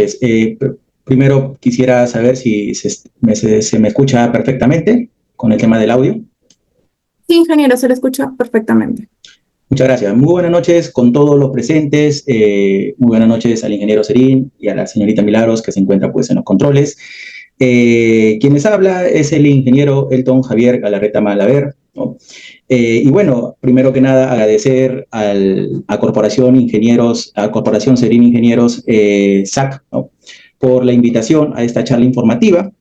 noches. Primero quisiera saber si se me escucha perfectamente con el tema del audio. Sí, ingeniero, se le escucha perfectamente. Muchas gracias. Muy buenas noches con todos los presentes. Muy buenas noches al ingeniero Serín y a la señorita Milagros, que se encuentra pues en los controles. Quien les habla es el ingeniero Elton Javier Galarreta Malaver, ¿no? Y bueno, primero que nada agradecer a Corporación Ingenieros, a Corporación Serín Ingenieros, SAC, ¿no?, por la invitación a esta charla informativa.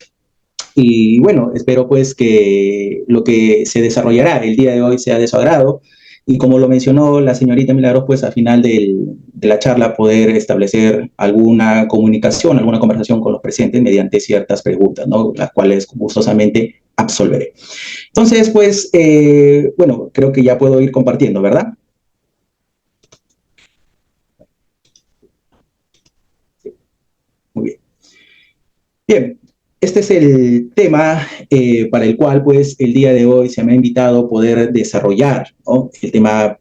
Y bueno, espero pues que lo que se desarrollará el día de hoy sea de su agrado. Y como lo mencionó la señorita Milagros, pues al final de la charla poder establecer alguna comunicación, alguna conversación con los presentes mediante ciertas preguntas, ¿no?, las cuales gustosamente absolveré. Entonces, pues, bueno, creo que ya puedo ir compartiendo, ¿verdad? Sí. Muy bien. Bien. Este es el tema para el cual, pues, el día de hoy se me ha invitado a poder desarrollar, ¿no?, el tema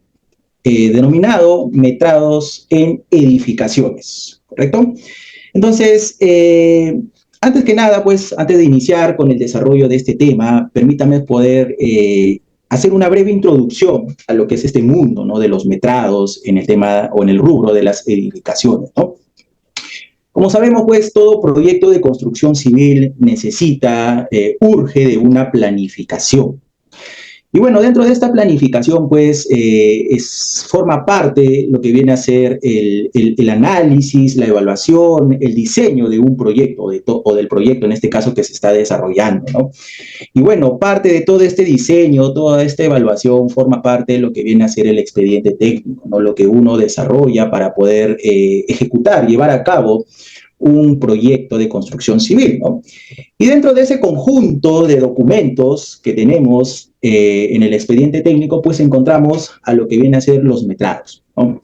denominado metrados en edificaciones, ¿correcto? Entonces, antes que nada, pues, antes de iniciar con el desarrollo de este tema, permítame poder hacer una breve introducción a lo que es este mundo, ¿no?, de los metrados en el tema o en el rubro de las edificaciones, ¿no? Como sabemos, pues, todo proyecto de construcción civil necesita, urge de una planificación. Y bueno, dentro de esta planificación, pues, forma parte lo que viene a ser el análisis, la evaluación, el diseño de un proyecto, o del proyecto en este caso que se está desarrollando, ¿no? Y bueno, parte de todo este diseño, toda esta evaluación forma parte de lo que viene a ser el expediente técnico, ¿no?, lo que uno desarrolla para poder ejecutar, llevar a cabo un proyecto de construcción civil, ¿no? Y dentro de ese conjunto de documentos que tenemos en el expediente técnico, pues encontramos a lo que viene a ser los metrados, ¿no?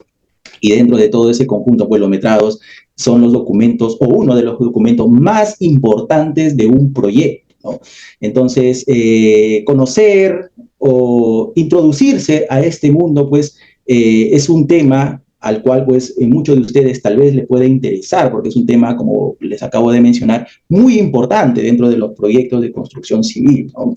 Y dentro de todo ese conjunto, pues los metrados son los documentos o uno de los documentos más importantes de un proyecto, ¿no? Entonces, conocer o introducirse a este mundo, pues, es un tema al cual, pues, muchos de ustedes tal vez les puede interesar, porque es un tema, como les acabo de mencionar, muy importante dentro de los proyectos de construcción civil, ¿no?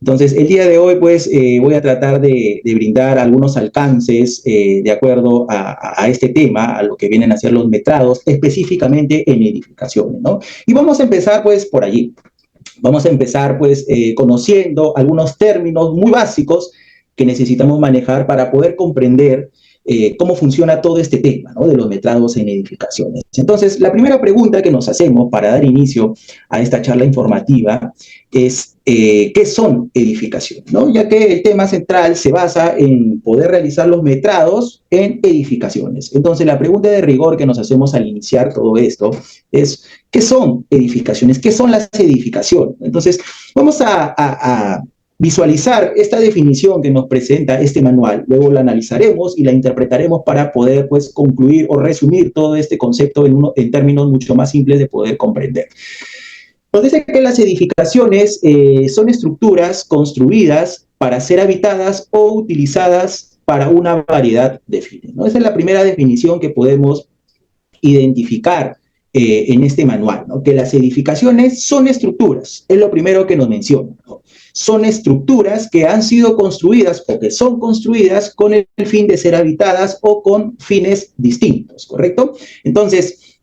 Entonces, el día de hoy, pues, voy a tratar de brindar algunos alcances de acuerdo a este tema, a lo que vienen a ser los metrados, específicamente en edificaciones, ¿no? Y vamos a empezar, pues, por allí. Vamos a empezar, pues, conociendo algunos términos muy básicos que necesitamos manejar para poder comprender cómo funciona todo este tema, ¿no?, de los metrados en edificaciones. Entonces, la primera pregunta que nos hacemos para dar inicio a esta charla informativa es ¿qué son edificaciones?, ¿no?, ya que el tema central se basa en poder realizar los metrados en edificaciones. Entonces, la pregunta de rigor que nos hacemos al iniciar todo esto es ¿qué son edificaciones? ¿Qué son las edificaciones? Entonces, vamos a visualizar esta definición que nos presenta este manual, luego la analizaremos y la interpretaremos para poder, pues, concluir o resumir todo este concepto en términos mucho más simples de poder comprender. Nos dice que las edificaciones son estructuras construidas para ser habitadas o utilizadas para una variedad de fines, ¿no? Esa es la primera definición que podemos identificar en este manual, ¿no?, que las edificaciones son estructuras, es lo primero que nos menciona, ¿no? Son estructuras que han sido construidas o que son construidas con el fin de ser habitadas o con fines distintos, ¿correcto? Entonces,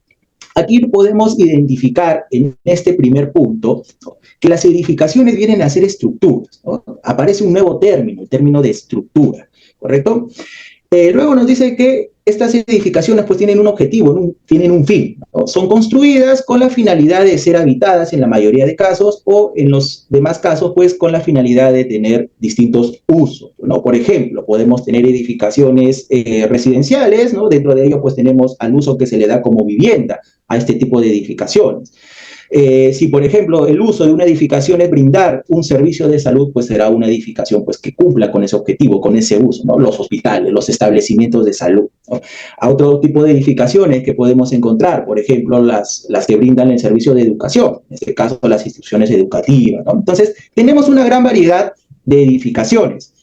aquí podemos identificar en este primer punto, ¿no?, que las edificaciones vienen a ser estructuras, ¿no? Aparece un nuevo término, el término de estructura, ¿correcto? Luego nos dice que estas edificaciones, pues, tienen un objetivo, tienen un fin, ¿no? Son construidas con la finalidad de ser habitadas en la mayoría de casos, o en los demás casos, pues, con la finalidad de tener distintos usos, ¿no? Por ejemplo, podemos tener edificaciones residenciales, ¿no? Dentro de ello, pues, tenemos al uso que se le da como vivienda a este tipo de edificaciones. Si, por ejemplo, el uso de una edificación es brindar un servicio de salud, pues será una edificación, pues, que cumpla con ese objetivo, con ese uso, ¿no? Los hospitales, los establecimientos de salud, ¿no? A otro tipo de edificaciones que podemos encontrar, por ejemplo, las que brindan el servicio de educación, en este caso las instituciones educativas, ¿no? Entonces, tenemos una gran variedad de edificaciones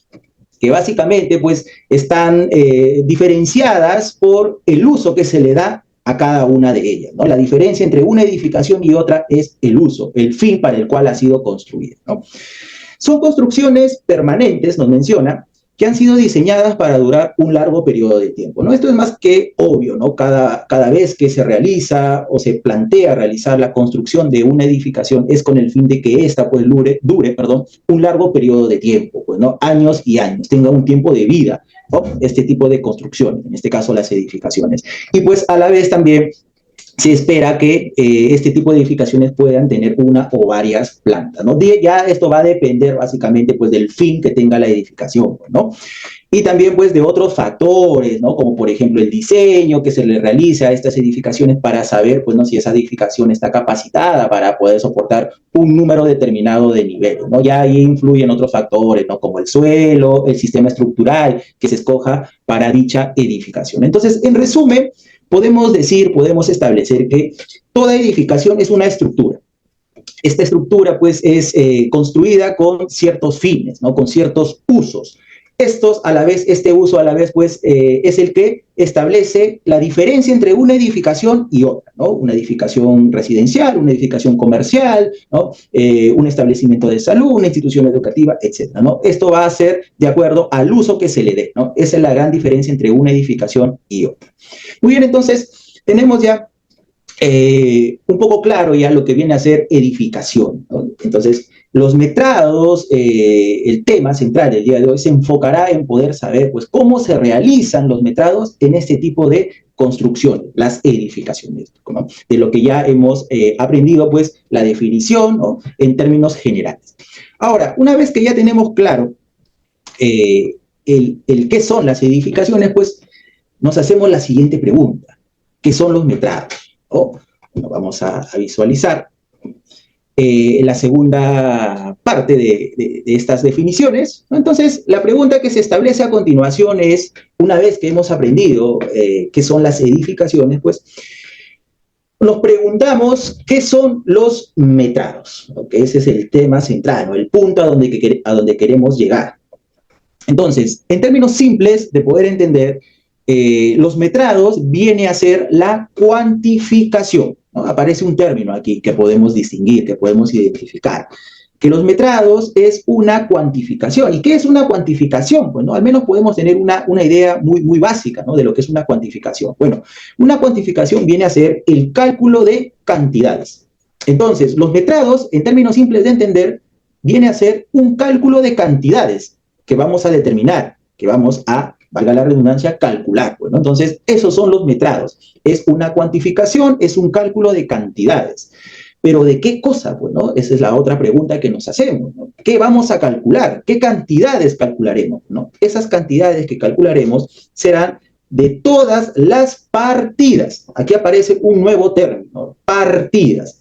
que básicamente, pues, están diferenciadas por el uso que se le da a cada una de ellas, ¿no? La diferencia entre una edificación y otra es el uso, el fin para el cual ha sido construida, ¿no? Son construcciones permanentes, nos menciona, que han sido diseñadas para durar un largo periodo de tiempo, ¿no? Esto es más que obvio, ¿no? Cada vez que se realiza o se plantea realizar la construcción de una edificación es con el fin de que ésta pues dure, un largo periodo de tiempo, pues, ¿no? Años y años, tenga un tiempo de vida, ¿no? Este tipo de construcciones, en este caso las edificaciones. Y pues a la vez también se espera que este tipo de edificaciones puedan tener una o varias plantas, ¿no? Ya esto va a depender básicamente pues del fin que tenga la edificación, ¿no? Y también pues de otros factores, ¿no? Como por ejemplo el diseño que se le realiza a estas edificaciones para saber pues no si esa edificación está capacitada para poder soportar un número determinado de niveles, ¿no? Ya ahí influyen otros factores, ¿no? Como el suelo, el sistema estructural que se escoja para dicha edificación. Entonces, en resumen, podemos establecer que toda edificación es una estructura. Esta estructura, pues, es construida con ciertos fines, ¿no? Con ciertos usos. Este uso a la vez, pues, es el que establece la diferencia entre una edificación y otra, ¿no? Una edificación residencial, una edificación comercial, ¿no? Un establecimiento de salud, una institución educativa, etcétera, ¿no? Esto va a ser de acuerdo al uso que se le dé, ¿no? Esa es la gran diferencia entre una edificación y otra. Muy bien, entonces, tenemos ya un poco claro ya lo que viene a ser edificación, ¿no? Entonces, los metrados, el tema central del día de hoy se enfocará en poder saber pues, cómo se realizan los metrados en este tipo de construcciones, las edificaciones, ¿no? De lo que ya hemos aprendido, pues, la definición, ¿no? En términos generales. Ahora, una vez que ya tenemos claro el qué son las edificaciones, pues, nos hacemos la siguiente pregunta. ¿Qué son los metrados? Bueno, vamos a visualizar la segunda parte de estas definiciones, ¿no? Entonces, la pregunta que se establece a continuación es, una vez que hemos aprendido qué son las edificaciones, pues, nos preguntamos qué son los metrados, ¿no? Que ese es el tema central, ¿no? El punto a donde queremos llegar. Entonces, en términos simples de poder entender, los metrados viene a ser la cuantificación, ¿no? Aparece un término aquí que podemos distinguir, que podemos identificar, que los metrados es una cuantificación. ¿Y qué es una cuantificación? Pues, ¿no? Al menos podemos tener una idea muy básica, ¿no? De lo que es una cuantificación. Bueno, una cuantificación viene a ser el cálculo de cantidades. Entonces, los metrados, en términos simples de entender, viene a ser un cálculo de cantidades que vamos a determinar, que vamos a, valga la redundancia, calcular, pues, ¿no? Entonces, esos son los metrados. Es una cuantificación, es un cálculo de cantidades. ¿Pero de qué cosa? Pues, ¿no? Esa es la otra pregunta que nos hacemos, ¿no? ¿Qué vamos a calcular? ¿Qué cantidades calcularemos, ¿no? Esas cantidades que calcularemos serán de todas las partidas. Aquí aparece un nuevo término, partidas,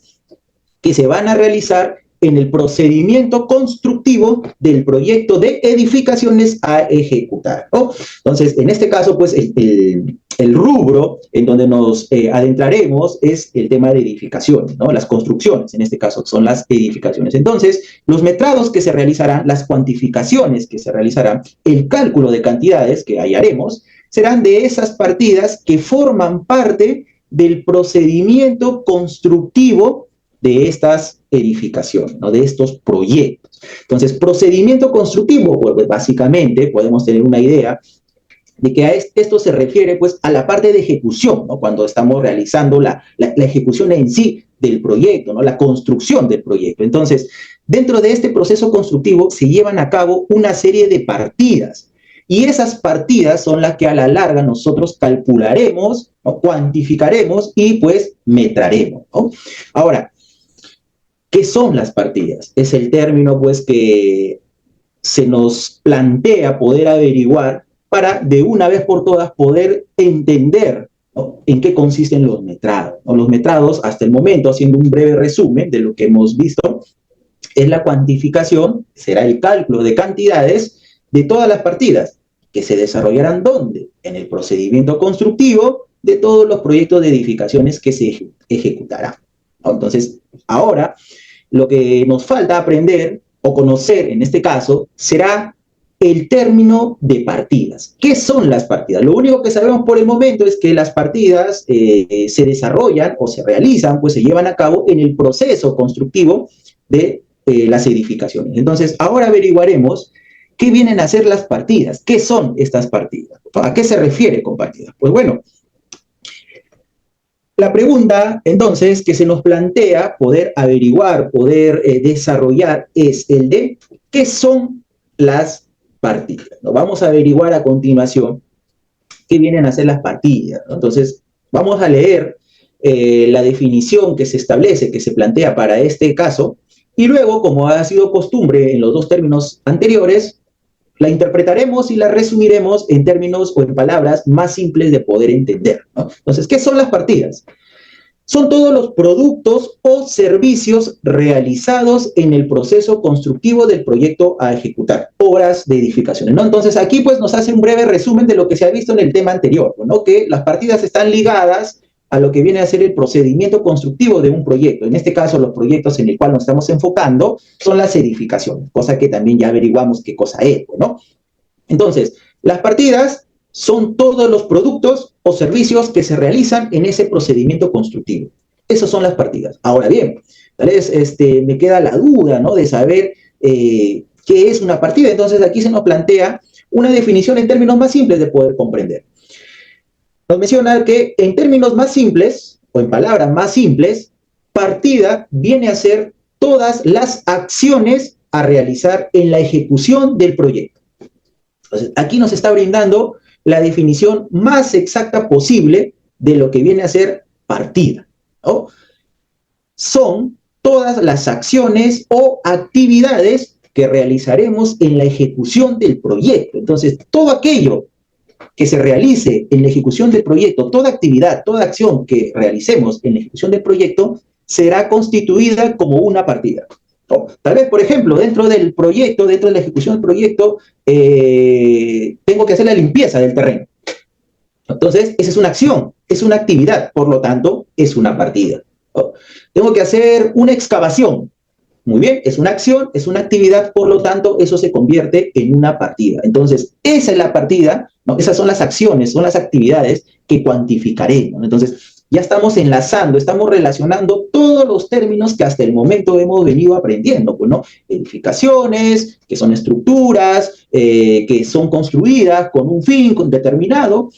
que se van a realizar en el procedimiento constructivo del proyecto de edificaciones a ejecutar, ¿no? Entonces, en este caso, pues, el rubro en donde nos adentraremos es el tema de edificaciones, ¿no? Las construcciones, en este caso, son las edificaciones. Entonces, los metrados que se realizarán, las cuantificaciones que se realizarán, el cálculo de cantidades que hallaremos, serán de esas partidas que forman parte del procedimiento constructivo de estas edificaciones, ¿no? De estos proyectos. Entonces, procedimiento constructivo, pues, básicamente podemos tener una idea de que esto se refiere, pues, a la parte de ejecución, ¿no? Cuando estamos realizando la ejecución en sí del proyecto, ¿no? La construcción del proyecto. Entonces, dentro de este proceso constructivo se llevan a cabo una serie de partidas, y esas partidas son las que a la larga nosotros calcularemos, ¿no? Cuantificaremos y, pues, metraremos, ¿no? Ahora, ¿qué son las partidas? Es el término, pues, que se nos plantea poder averiguar para, de una vez por todas, poder entender, ¿no? En qué consisten los metrados, ¿no? Los metrados, hasta el momento, haciendo un breve resumen de lo que hemos visto, es la cuantificación, será el cálculo de cantidades de todas las partidas que se desarrollarán, ¿dónde? En el procedimiento constructivo de todos los proyectos de edificaciones que se ejecutarán, ¿no? Entonces, ahora, lo que nos falta aprender o conocer en este caso será el término de partidas. ¿Qué son las partidas? Lo único que sabemos por el momento es que las partidas se desarrollan o se realizan, pues se llevan a cabo en el proceso constructivo de las edificaciones. Entonces, ahora averiguaremos qué vienen a ser las partidas, qué son estas partidas, a qué se refiere con partidas. Pues bueno, la pregunta, entonces, que se nos plantea poder averiguar, poder desarrollar, es el de qué son las partidas, ¿no? Vamos a averiguar a continuación qué vienen a ser las partidas, ¿no? Entonces, vamos a leer la definición que se establece, que se plantea para este caso, y luego, como ha sido costumbre en los dos términos anteriores, la interpretaremos y la resumiremos en términos o en palabras más simples de poder entender, ¿no? Entonces, ¿qué son las partidas? Son todos los productos o servicios realizados en el proceso constructivo del proyecto a ejecutar, obras de edificaciones, ¿no? Entonces, aquí pues nos hace un breve resumen de lo que se ha visto en el tema anterior, ¿no? Que las partidas están ligadas a lo que viene a ser el procedimiento constructivo de un proyecto. En este caso, los proyectos en el cual nos estamos enfocando son las edificaciones, cosa que también ya averiguamos qué cosa es, ¿no? Entonces, las partidas son todos los productos o servicios que se realizan en ese procedimiento constructivo. Esas son las partidas. Ahora bien, tal vez me queda la duda, ¿no?, de saber qué es una partida. Entonces, aquí se nos plantea una definición en términos más simples de poder comprender. Nos menciona que en términos más simples, o en palabras más simples, partida viene a ser todas las acciones a realizar en la ejecución del proyecto. Entonces, aquí nos está brindando la definición más exacta posible de lo que viene a ser partida, ¿no? Son todas las acciones o actividades que realizaremos en la ejecución del proyecto. Entonces, todo aquello que se realice en la ejecución del proyecto, toda actividad, toda acción que realicemos en la ejecución del proyecto, será constituida como una partida. ¿No? Tal vez, por ejemplo, dentro del proyecto, dentro de la ejecución del proyecto, tengo que hacer la limpieza del terreno. Entonces, esa es una acción, es una actividad, por lo tanto, es una partida. ¿No? Tengo que hacer una excavación. Muy bien, es una acción, es una actividad, por lo tanto, eso se convierte en una partida. Entonces, esa es la partida, ¿no? Esas son las acciones, son las actividades que cuantificaremos, ¿no? Entonces, ya estamos enlazando, estamos relacionando todos los términos que hasta el momento hemos venido aprendiendo, pues, ¿no? Edificaciones, que son estructuras, que son construidas con un fin determinado.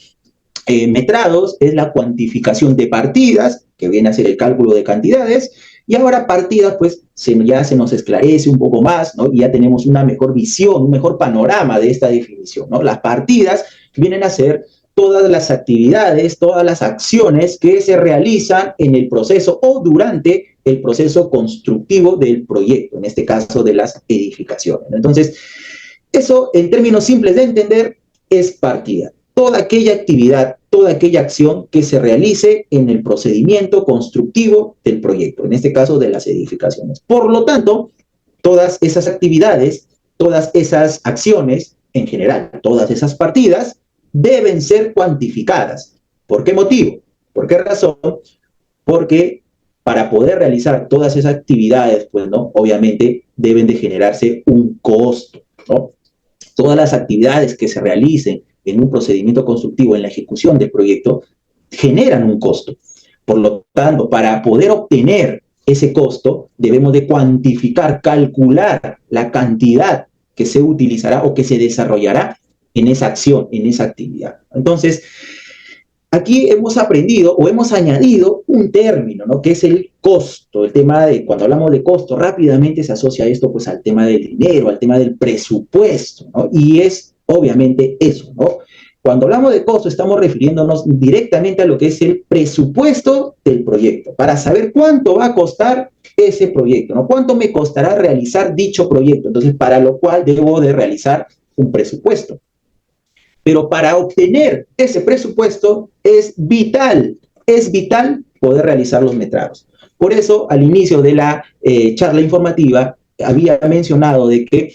Metrados es la cuantificación de partidas, que viene a ser el cálculo de cantidades. Y ahora partidas, pues ya se nos esclarece un poco más, ¿no? Y ya tenemos una mejor visión, un mejor panorama de esta definición, ¿no? Las partidas vienen a ser todas las actividades, todas las acciones que se realizan en el proceso o durante el proceso constructivo del proyecto, en este caso de las edificaciones. Entonces, eso en términos simples de entender es partida. Toda aquella actividad, toda aquella acción que se realice en el procedimiento constructivo del proyecto, en este caso de las edificaciones. Por lo tanto, todas esas actividades, todas esas acciones, en general, todas esas partidas, deben ser cuantificadas. ¿Por qué motivo? ¿Por qué razón? Porque para poder realizar todas esas actividades, pues, ¿no?, obviamente deben de generarse un costo, ¿no? Todas las actividades que se realicen en un procedimiento constructivo, en la ejecución del proyecto, generan un costo. Por lo tanto, para poder obtener ese costo, debemos de cuantificar, calcular la cantidad que se utilizará o que se desarrollará en esa acción, en esa actividad. Entonces, aquí hemos aprendido o hemos añadido un término, ¿no?, que es el costo. El tema de, cuando hablamos de costo, rápidamente se asocia esto pues al tema del dinero, al tema del presupuesto, ¿no? Y es obviamente eso, ¿no? Cuando hablamos de costo, estamos refiriéndonos directamente a lo que es el presupuesto del proyecto, para saber cuánto va a costar ese proyecto, ¿no? Cuánto me costará realizar dicho proyecto. Entonces, para lo cual debo de realizar un presupuesto. Pero para obtener ese presupuesto es vital poder realizar los metrados. Por eso, al inicio de la charla informativa, había mencionado de que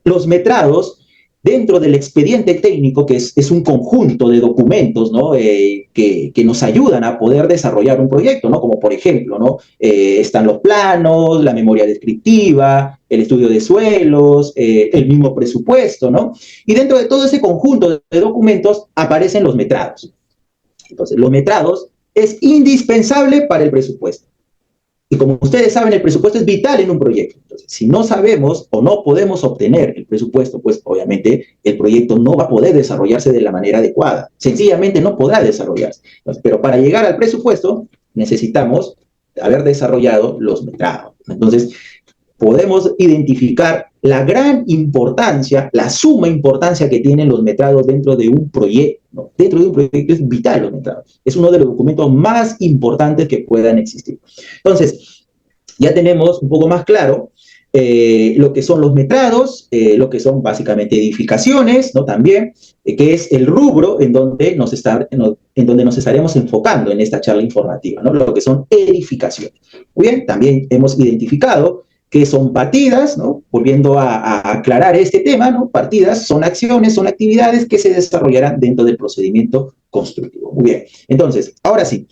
los metrados dentro del expediente técnico, que es un conjunto de documentos, ¿no? Que nos ayudan a poder desarrollar un proyecto, ¿no? Como por ejemplo, ¿no? Están los planos, la memoria descriptiva, el estudio de suelos, el mismo presupuesto, ¿no? Y dentro de todo ese conjunto de documentos aparecen los metrados. Entonces, los metrados es indispensable para el presupuesto. Y como ustedes saben, el presupuesto es vital en un proyecto. Entonces, si no sabemos o no podemos obtener el presupuesto, pues obviamente el proyecto no va a poder desarrollarse de la manera adecuada. Sencillamente no podrá desarrollarse. Entonces, pero para llegar al presupuesto necesitamos haber desarrollado los metrados. Entonces, podemos identificar la gran importancia, la suma importancia que tienen los metrados dentro de un proyecto, ¿no? Dentro de un proyecto es vital los metrados. Es uno de los documentos más importantes que puedan existir. Entonces, ya tenemos un poco más claro lo que son los metrados, lo que son básicamente edificaciones, ¿no? También, que es el rubro en donde nos estaremos enfocando en esta charla informativa, ¿no? Lo que son edificaciones. Muy bien, también hemos identificado que son partidas, ¿no? Volviendo a aclarar este tema, ¿no? Partidas son acciones, son actividades que se desarrollarán dentro del procedimiento constructivo. Muy bien, entonces, ahora sí,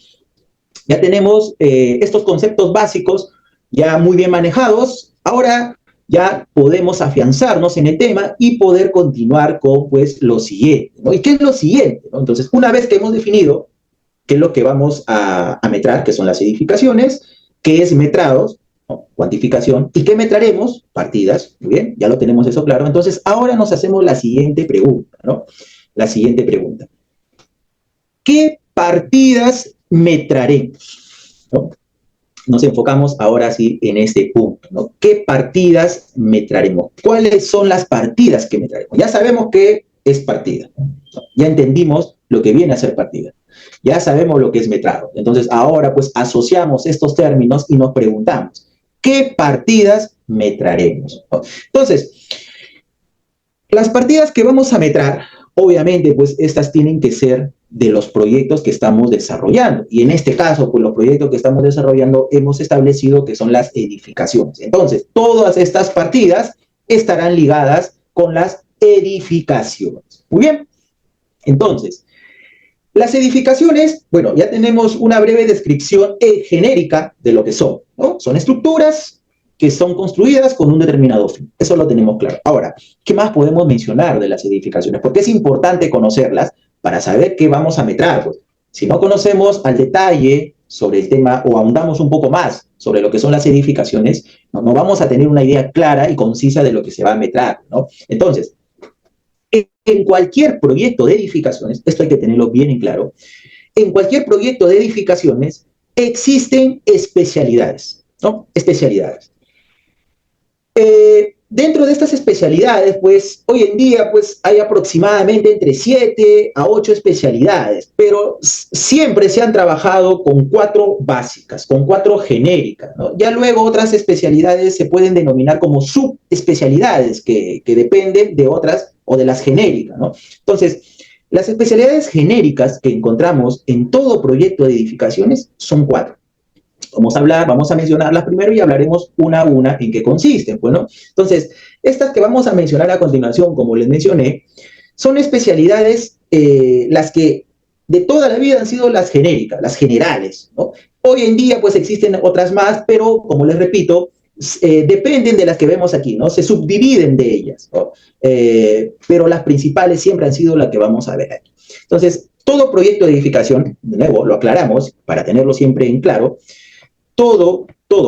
ya tenemos estos conceptos básicos ya muy bien manejados. Ahora ya podemos afianzarnos en el tema y poder continuar con, pues, lo siguiente, ¿no? ¿Y qué es lo siguiente, ¿no? Entonces, una vez que hemos definido qué es lo que vamos a metrar, que son las edificaciones, qué es metrados, ¿no? Cuantificación, ¿y qué metraremos? Partidas, muy bien, ya lo tenemos eso claro. Entonces, ahora nos hacemos la siguiente pregunta, ¿no? La siguiente pregunta. ¿Qué partidas metraremos? ¿No? Nos enfocamos ahora sí en este punto, ¿no? ¿Qué partidas metraremos? ¿Cuáles son las partidas que metraremos? Ya sabemos qué es partida, ¿no? Ya entendimos lo que viene a ser partida. Ya sabemos lo que es metrado. Entonces, ahora pues asociamos estos términos y nos preguntamos, ¿qué partidas metraremos? ¿No? Entonces, las partidas que vamos a metrar, obviamente, pues estas tienen que ser de los proyectos que estamos desarrollando. Y en este caso, pues los proyectos que estamos desarrollando hemos establecido que son las edificaciones. Entonces, todas estas partidas estarán ligadas con las edificaciones. Muy bien. Entonces, las edificaciones, bueno, ya tenemos una breve descripción genérica de lo que son, ¿no? Son estructuras que son construidas con un determinado fin. Eso lo tenemos claro. Ahora, ¿qué más podemos mencionar de las edificaciones? Porque es importante conocerlas para saber qué vamos a metrar. Pues, si no conocemos al detalle sobre el tema o ahondamos un poco más sobre lo que son las edificaciones, no vamos a tener una idea clara y concisa de lo que se va a metrar, ¿no? Entonces, en cualquier proyecto de edificaciones, esto hay que tenerlo bien en claro, en cualquier proyecto de edificaciones existen especialidades, ¿no? Especialidades. Dentro de estas especialidades, pues, hoy en día, pues, hay aproximadamente entre 7 a 8 especialidades, pero siempre se han trabajado con 4 básicas, con 4 genéricas, ¿no? Ya luego otras especialidades se pueden denominar como subespecialidades, que dependen de otras o de las genéricas, ¿no? Entonces, las especialidades genéricas que encontramos en todo proyecto de edificaciones son 4. Vamos a mencionarlas primero y hablaremos una a una en qué consisten, pues, ¿no? Entonces, estas que vamos a mencionar a continuación, como les mencioné, son especialidades las que de toda la vida han sido las genéricas, las generales, ¿no? Hoy en día, pues, existen otras más, pero, como les repito, dependen de las que vemos aquí, ¿no? Se subdividen de ellas, ¿no? Pero las principales siempre han sido las que vamos a ver aquí. Entonces, todo proyecto de edificación, de nuevo, lo aclaramos para tenerlo siempre en claro,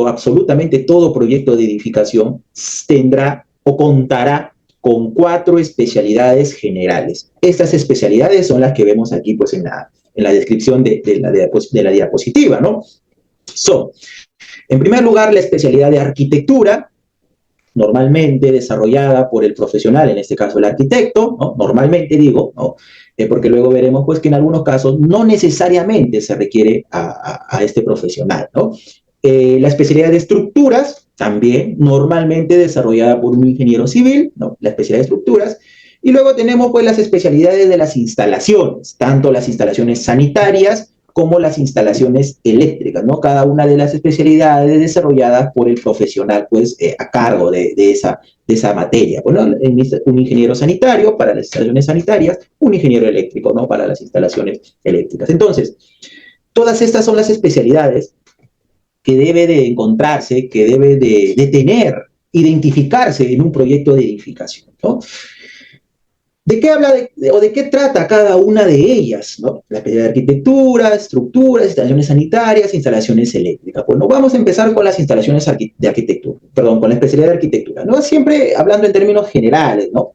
absolutamente todo proyecto de edificación tendrá o contará con 4 especialidades generales. Estas especialidades son las que vemos aquí, pues, en la descripción de la diapositiva, ¿no? Son, en primer lugar, la especialidad de arquitectura, normalmente desarrollada por el profesional, en este caso el arquitecto, ¿no? Normalmente digo, ¿no? Porque luego veremos, pues, que en algunos casos no necesariamente se requiere a este profesional, ¿no? La especialidad de estructuras, también normalmente desarrollada por un ingeniero civil, ¿no? La especialidad de estructuras. Y luego tenemos, pues, las especialidades de las instalaciones, tanto las instalaciones sanitarias como las instalaciones eléctricas, ¿no? Cada una de las especialidades desarrolladas por el profesional, pues, a cargo de esa materia. Bueno, un ingeniero sanitario para las instalaciones sanitarias, un ingeniero eléctrico, ¿no? Para las instalaciones eléctricas. Entonces, todas estas son las especialidades que debe de encontrarse, que debe de tener, identificarse en un proyecto de edificación, ¿no? ¿De qué habla o de qué trata cada una de ellas? ¿No? La especialidad de arquitectura, estructuras, instalaciones sanitarias, instalaciones eléctricas. Bueno, vamos a empezar con las instalaciones de arquitectura, perdón, con la especialidad de arquitectura, ¿no? Siempre hablando en términos generales, ¿no?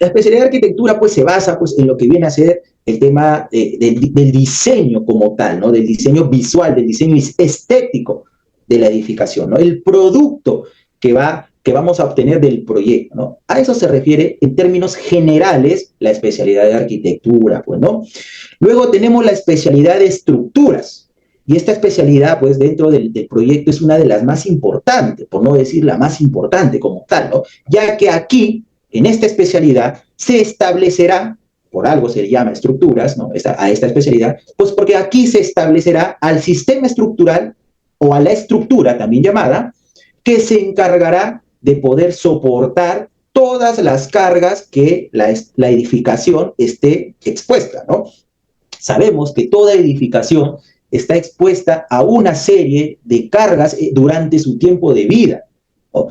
La especialidad de arquitectura, pues, se basa, pues, en lo que viene a ser el tema del diseño como tal, ¿no? Del diseño visual, del diseño estético de la edificación, ¿no? El producto que vamos a obtener del proyecto, ¿no? A eso se refiere en términos generales la especialidad de arquitectura, pues, ¿no? Luego tenemos la especialidad de estructuras, y esta especialidad, pues, dentro del proyecto es una de las más importantes, por no decir la más importante como tal, ¿no? Ya que aquí, en esta especialidad, se establecerá, por algo se llama estructuras, ¿no? A esta especialidad, pues porque aquí se establecerá al sistema estructural o a la estructura también llamada, que se encargará de poder soportar todas las cargas que la edificación esté expuesta, ¿no? Sabemos que toda edificación está expuesta a una serie de cargas durante su tiempo de vida, ¿no?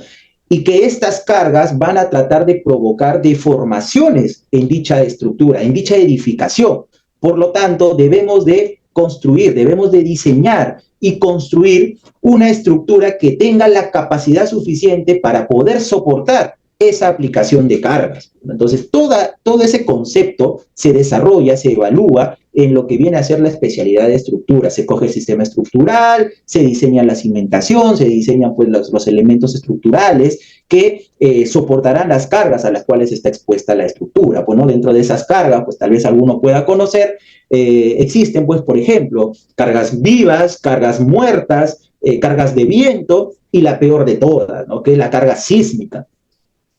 Y que estas cargas van a tratar de provocar deformaciones en dicha estructura, en dicha edificación. Por lo tanto, debemos de construir, debemos de diseñar y construir una estructura que tenga la capacidad suficiente para poder soportar esa aplicación de cargas. Entonces, todo ese concepto se desarrolla, se evalúa en lo que viene a ser la especialidad de estructura. Se coge el sistema estructural, se diseña la cimentación, se diseñan, pues, los elementos estructurales que soportarán las cargas a las cuales está expuesta la estructura. Pues, ¿no? Dentro de esas cargas, pues tal vez alguno pueda conocer, existen, pues, por ejemplo, cargas vivas, cargas muertas, cargas de viento y la peor de todas, ¿no? Que es la carga sísmica.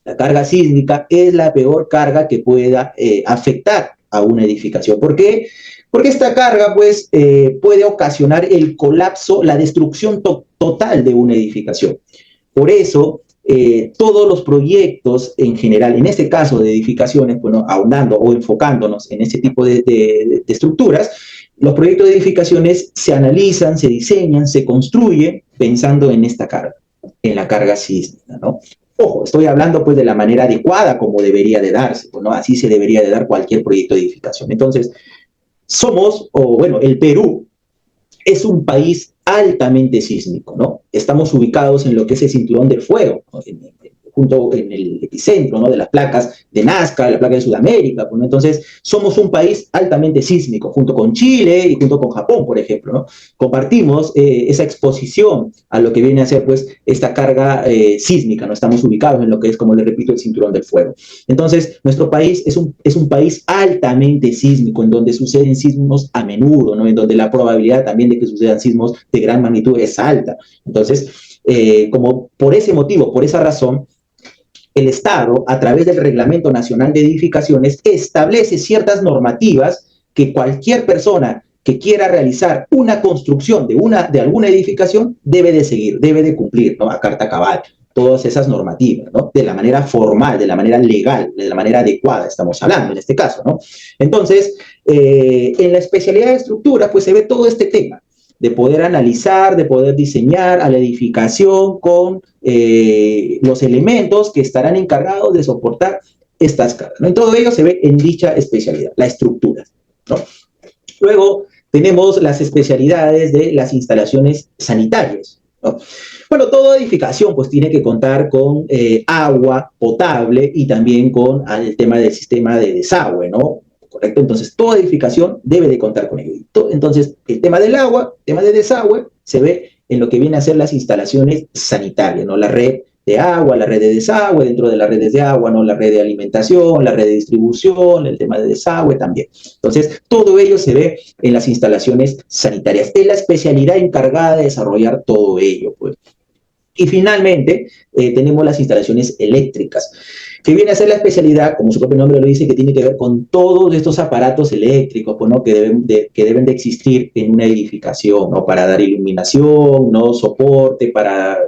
La carga sísmica es la peor carga que pueda afectar a una edificación. ¿Por qué? Porque esta carga, pues, puede ocasionar el colapso, la destrucción total de una edificación. Por eso, todos los proyectos en general, en este caso de edificaciones, bueno, ahondando o enfocándonos en ese tipo de estructuras, los proyectos de edificaciones se analizan, se diseñan, se construyen pensando en esta carga, en la carga sísmica, ¿no? Ojo, estoy hablando, pues, de la manera adecuada como debería de darse, pues, ¿no? Así se debería de dar cualquier proyecto de edificación. Entonces, el Perú es un país altamente sísmico, ¿no? Estamos ubicados en lo que es el cinturón del fuego, ¿no? Junto en el epicentro, ¿no? De las placas de Nazca, la placa de Sudamérica, pues, ¿no? Entonces, somos un país altamente sísmico, junto con Chile y junto con Japón, por ejemplo, ¿no? Compartimos esa exposición a lo que viene a ser, pues, esta carga sísmica, ¿no? Estamos ubicados en lo que es, como les repito, el cinturón del fuego. Entonces, nuestro país es un país altamente sísmico, en donde suceden sismos a menudo, ¿no? En donde la probabilidad también de que sucedan sismos de gran magnitud es alta. Entonces, como por ese motivo, por esa razón, el Estado, a través del Reglamento Nacional de Edificaciones, establece ciertas normativas que cualquier persona que quiera realizar una construcción de alguna edificación debe de seguir, debe de cumplir, ¿no? A carta cabal todas esas normativas, ¿no? De la manera formal, de la manera legal, de la manera adecuada, estamos hablando en este caso, ¿no? Entonces, en la especialidad de estructura, pues se ve todo este tema de poder analizar, de poder diseñar a la edificación con los elementos que estarán encargados de soportar estas cargas, ¿no? En todo ello se ve en dicha especialidad, la estructura, ¿no? Luego tenemos las especialidades de las instalaciones sanitarias, ¿no? Bueno, toda edificación, pues, tiene que contar con agua potable y también con el tema del sistema de desagüe, ¿no? ¿Correcto? Entonces, toda edificación debe de contar con ello. Entonces, el tema del agua, el tema de desagüe, se ve en lo que viene a ser las instalaciones sanitarias, ¿no? La red de agua, la red de desagüe, dentro de las redes de agua, ¿no? La red de alimentación, la red de distribución, el tema de desagüe también. Entonces, todo ello se ve en las instalaciones sanitarias. Es la especialidad encargada de desarrollar todo ello, pues. Y finalmente, tenemos las instalaciones eléctricas, que viene a ser la especialidad, como su propio nombre lo dice, que tiene que ver con todos estos aparatos eléctricos, pues, ¿no? que deben de existir en una edificación, ¿no? Para dar iluminación, ¿no? Soporte para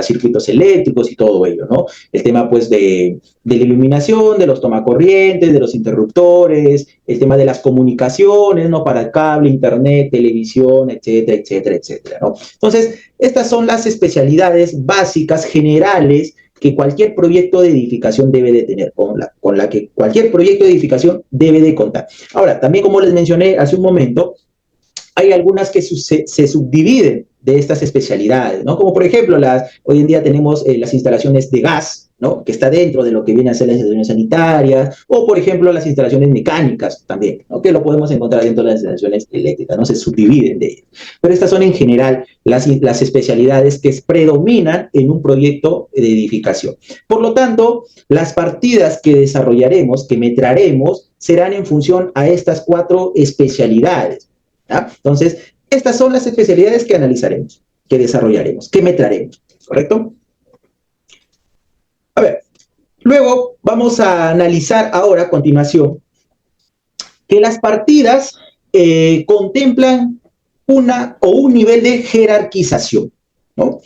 circuitos eléctricos y todo ello, ¿no? El tema, pues, de la iluminación, de los tomacorrientes, de los interruptores, el tema de las comunicaciones, ¿no? Para el cable, internet, televisión, etcétera, etcétera, etcétera, ¿no? Entonces, estas son las especialidades básicas, generales, que cualquier proyecto de edificación debe de tener, con la que cualquier proyecto de edificación debe de contar. Ahora, también como les mencioné hace un momento, hay algunas que se subdividen de estas especialidades, ¿no? Como por ejemplo, hoy en día tenemos las instalaciones de gas, ¿no? Que está dentro de lo que viene a ser las instalaciones sanitarias, o por ejemplo las instalaciones mecánicas también, ¿no? Que lo podemos encontrar dentro de las instalaciones eléctricas, ¿no? Se subdividen de ellas. Pero estas son en general las especialidades que predominan en un proyecto de edificación. Por lo tanto, las partidas que desarrollaremos, que metraremos, serán en función a estas 4 especialidades, ¿ya? Entonces, estas son las especialidades que analizaremos, que desarrollaremos, que metraremos, ¿correcto? A ver, luego vamos a analizar ahora, a continuación, que las partidas contemplan un nivel de jerarquización, ¿no?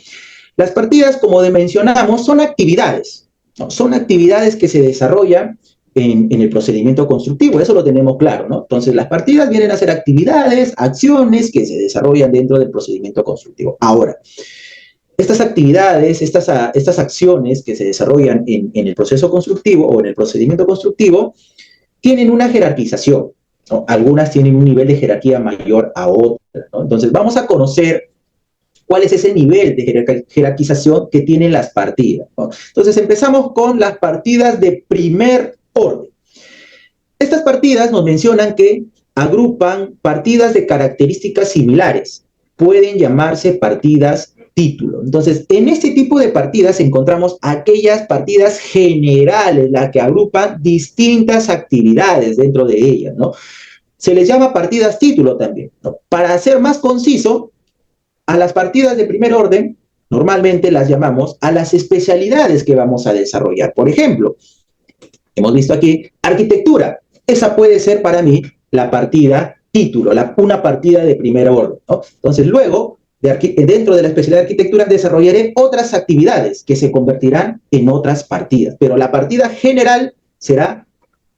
Las partidas, como mencionamos, son actividades, ¿no? Son actividades que se desarrollan en el procedimiento constructivo, eso lo tenemos claro, ¿no? Entonces, las partidas vienen a ser actividades, acciones que se desarrollan dentro del procedimiento constructivo. Ahora, estas actividades, estas acciones que se desarrollan en el proceso constructivo o en el procedimiento constructivo, tienen una jerarquización, ¿no? Algunas tienen un nivel de jerarquía mayor a otras, ¿no? Entonces, vamos a conocer cuál es ese nivel de jerarquización que tienen las partidas, ¿no? Entonces, empezamos con las partidas de primer orden. Estas partidas nos mencionan que agrupan partidas de características similares. Pueden llamarse partidas título. Entonces, en este tipo de partidas encontramos aquellas partidas generales, las que agrupan distintas actividades dentro de ellas, ¿no? Se les llama partidas título también, ¿no? Para ser más conciso, a las partidas de primer orden, normalmente las llamamos a las especialidades que vamos a desarrollar. Por ejemplo, hemos visto aquí arquitectura. Esa puede ser para mí la partida título, una partida de primer orden, ¿no? Entonces, luego, dentro de la especialidad de arquitectura, desarrollaré otras actividades que se convertirán en otras partidas. Pero la partida general será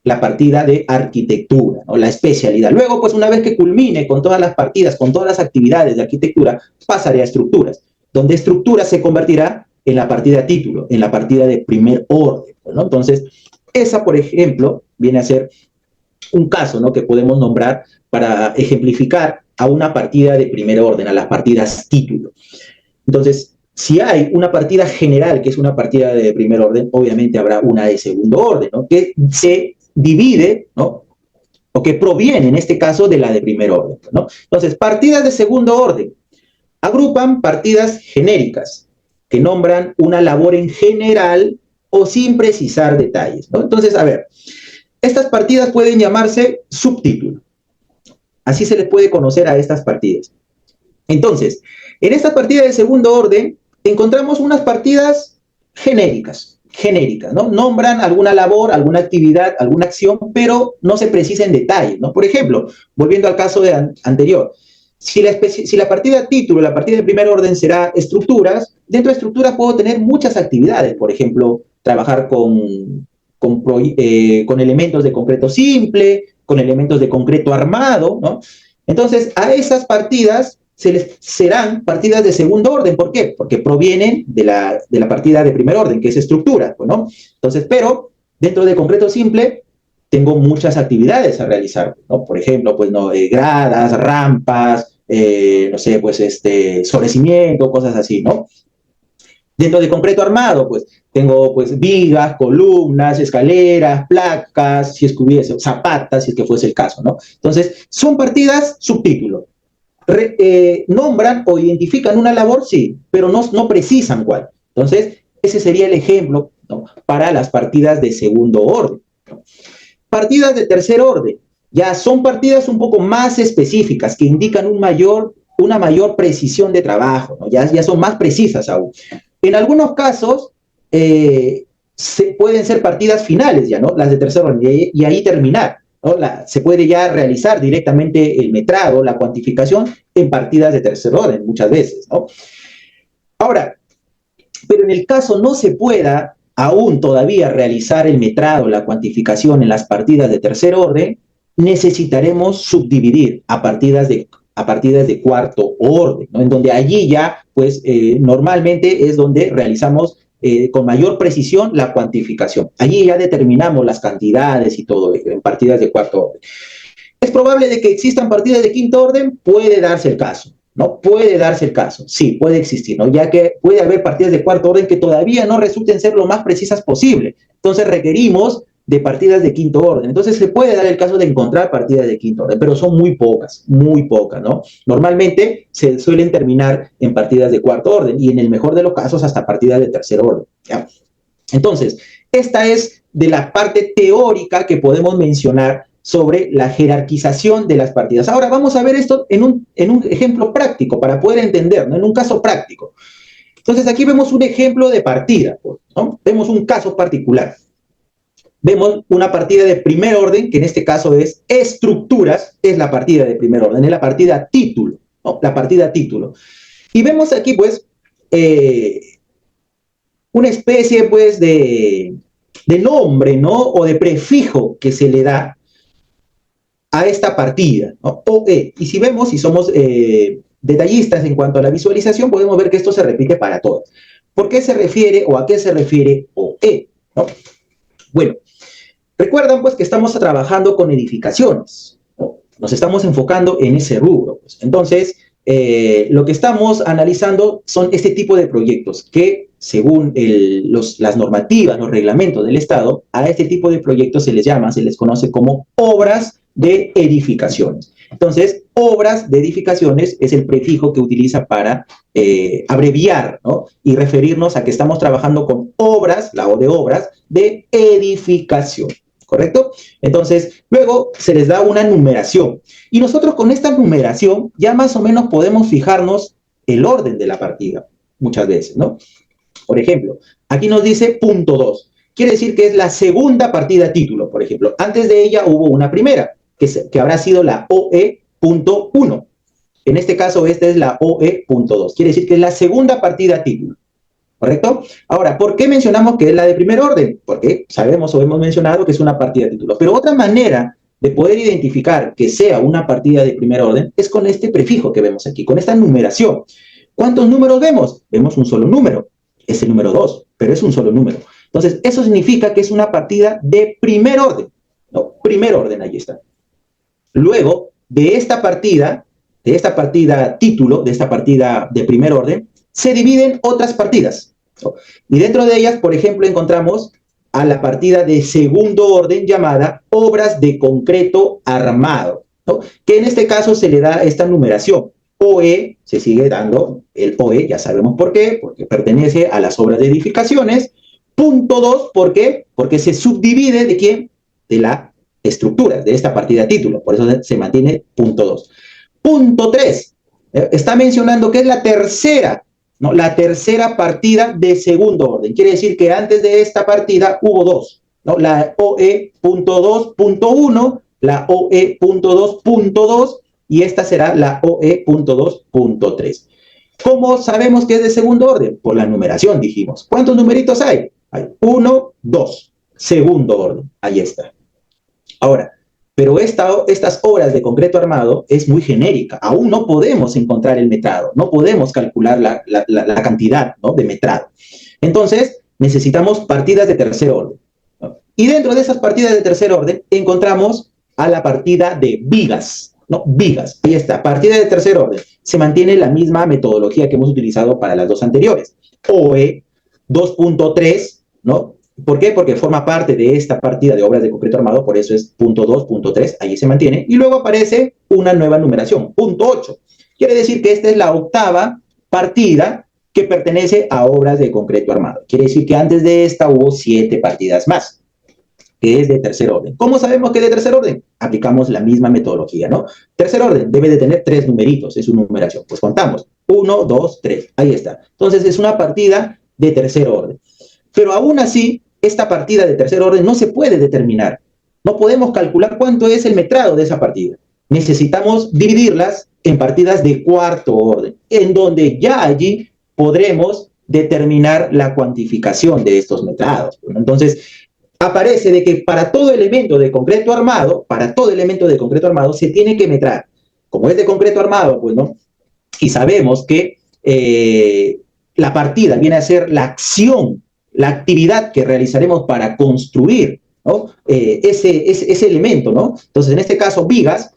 la partida de arquitectura, ¿no? La especialidad. Luego, pues una vez que culmine con todas las partidas, con todas las actividades de arquitectura, pasaré a estructuras, donde estructura se convertirá en la partida título, en la partida de primer orden, ¿no? Entonces, esa, por ejemplo, viene a ser un caso, ¿no? Que podemos nombrar para ejemplificar a una partida de primer orden, a las partidas título. Entonces, si hay una partida general, que es una partida de primer orden, obviamente habrá una de segundo orden, ¿no? Que se divide, ¿no? O que proviene, en este caso, de la de primer orden, ¿no? Entonces, partidas de segundo orden agrupan partidas genéricas, que nombran una labor en general o sin precisar detalles, ¿no? Entonces, a ver, estas partidas pueden llamarse subtítulo. Así se les puede conocer a estas partidas. Entonces, en estas partidas de segundo orden, encontramos unas partidas genéricas, ¿no? Nombran alguna labor, alguna actividad, alguna acción, pero no se precisa en detalle, ¿no? Por ejemplo, volviendo al caso anterior, si la partida título, la partida de primer orden será estructuras, dentro de estructuras puedo tener muchas actividades, por ejemplo, trabajar con elementos de concreto simple, con elementos de concreto armado, ¿no? Entonces, a esas partidas serán partidas de segundo orden. ¿Por qué? Porque provienen de la partida de primer orden, que es estructura, ¿no? Entonces, pero dentro de concreto simple tengo muchas actividades a realizar, ¿no? Por ejemplo, pues, ¿no? Gradas, rampas, no sé, pues, sobrecimiento, cosas así, ¿no? Dentro de concreto armado, pues, tengo, pues, vigas, columnas, escaleras, placas, si es que hubiese, zapatas, si es que fuese el caso, ¿no? Entonces, son partidas subtítulo. Nombran o identifican una labor, sí, pero no precisan cuál. Entonces, ese sería el ejemplo, ¿no? Para las partidas de segundo orden, ¿no? Partidas de tercer orden, ya son partidas un poco más específicas, que indican una mayor precisión de trabajo, ¿no? Ya son más precisas aún. En algunos casos, pueden ser partidas finales ya, ¿no? Las de tercer orden, y ahí terminar, ¿no? Se puede ya realizar directamente el metrado, la cuantificación en partidas de tercer orden, muchas veces, ¿no? Ahora, pero en el caso no se pueda aún todavía realizar el metrado, la cuantificación en las partidas de tercer orden, necesitaremos subdividir a partidas de cuarto orden, ¿no? En donde allí ya, pues, normalmente es donde realizamos con mayor precisión la cuantificación. Allí ya determinamos las cantidades y todo ello en partidas de cuarto orden. ¿Es probable de que existan partidas de quinto orden? Puede darse el caso, ¿no? Puede darse el caso, sí, puede existir, ¿no? Ya que puede haber partidas de cuarto orden que todavía no resulten ser lo más precisas posible. Entonces requerimos de partidas de quinto orden. Entonces se puede dar el caso de encontrar partidas de quinto orden, pero son muy pocas, ¿no? Normalmente se suelen terminar en partidas de cuarto orden y en el mejor de los casos hasta partidas de tercer orden, ¿ya? Entonces, esta es de la parte teórica que podemos mencionar sobre la jerarquización de las partidas. Ahora vamos a ver esto en un ejemplo práctico para poder entender, ¿no? En un caso práctico. Entonces aquí vemos un ejemplo de partida, ¿no? Vemos un caso particular. Vemos una partida de primer orden, que en este caso es estructuras, es la partida de primer orden, es la partida título, ¿no? La partida título. Y vemos aquí, pues, una especie, pues, de nombre, ¿no? O de prefijo que se le da a esta partida, ¿no? OE. Y si vemos, si somos detallistas en cuanto a la visualización, podemos ver que esto se repite para todas. ¿Por qué se refiere o a qué se refiere OE? ¿No? Bueno, recuerdan pues que estamos trabajando con edificaciones, ¿no? Nos estamos enfocando en ese rubro, pues. Entonces, lo que estamos analizando son este tipo de proyectos que, según las normativas, los reglamentos del Estado, a este tipo de proyectos se les conoce como obras de edificaciones. Entonces, obras de edificaciones es el prefijo que utiliza para abreviar, ¿no? Y referirnos a que estamos trabajando con obras, la O de obras, de edificación, ¿correcto? Entonces, luego se les da una numeración. Y nosotros con esta numeración ya más o menos podemos fijarnos el orden de la partida, muchas veces, ¿no? Por ejemplo, aquí nos dice punto 2. Quiere decir que es la segunda partida título, por ejemplo. Antes de ella hubo una primera, que habrá sido la OE.1. En este caso, esta es la OE.2. Quiere decir que es la segunda partida título, ¿correcto? Ahora, ¿por qué mencionamos que es la de primer orden? Porque sabemos o hemos mencionado que es una partida título. Pero otra manera de poder identificar que sea una partida de primer orden es con este prefijo que vemos aquí, con esta numeración. ¿Cuántos números vemos? Vemos un solo número. Es el número 2, pero es un solo número. Entonces, eso significa que es una partida de primer orden. No, primer orden, ahí está. Luego, de esta partida título, de esta partida de primer orden, se dividen otras partidas, ¿no? Y dentro de ellas, por ejemplo, encontramos a la partida de segundo orden llamada obras de concreto armado, ¿no? Que en este caso se le da esta numeración. OE, se sigue dando el OE, ya sabemos por qué, porque pertenece a las obras de edificaciones. Punto 2, ¿por qué? Porque se subdivide ¿de quién? De la estructura, de esta partida título, por eso se mantiene punto 2. Punto 3, está mencionando que es la tercera, ¿no? La tercera partida de segundo orden. Quiere decir que antes de esta partida hubo dos, ¿no? La OE.2.1, la OE.2.2 y esta será la OE.2.3. ¿Cómo sabemos que es de segundo orden? Por la numeración, dijimos. ¿Cuántos numeritos hay? Hay 1, 2. Segundo orden. Ahí está. Ahora, pero estas obras de concreto armado es muy genérica. Aún no podemos encontrar el metrado. No podemos calcular la cantidad, ¿no? De metrado. Entonces, necesitamos partidas de tercer orden, ¿no? Y dentro de esas partidas de tercer orden encontramos a la partida de vigas, ¿no? Vigas. Ahí está. Partida de tercer orden. Se mantiene la misma metodología que hemos utilizado para las dos anteriores. OE 2.3, ¿no? ¿Por qué? Porque forma parte de esta partida de obras de concreto armado, por eso es punto 2, punto 3, allí se mantiene. Y luego aparece una nueva numeración, punto 8. Quiere decir que esta es la octava partida que pertenece a obras de concreto armado. Quiere decir que antes de esta hubo 7 partidas más, que es de tercer orden. ¿Cómo sabemos que es de tercer orden? Aplicamos la misma metodología, ¿no? Tercer orden debe de tener 3 numeritos, es su numeración. Pues contamos, 1, 2, 3, ahí está. Entonces es una partida de tercer orden. Pero aún así, esta partida de tercer orden no se puede determinar. No podemos calcular cuánto es el metrado de esa partida. Necesitamos dividirlas en partidas de cuarto orden, en donde ya allí podremos determinar la cuantificación de estos metrados. Entonces, aparece de que para todo elemento de concreto armado, se tiene que metrar. Como es de concreto armado, pues, ¿no? Y sabemos que la partida viene a ser la acción, la actividad que realizaremos para construir, ¿no? ese elemento, ¿no? Entonces, en este caso, vigas,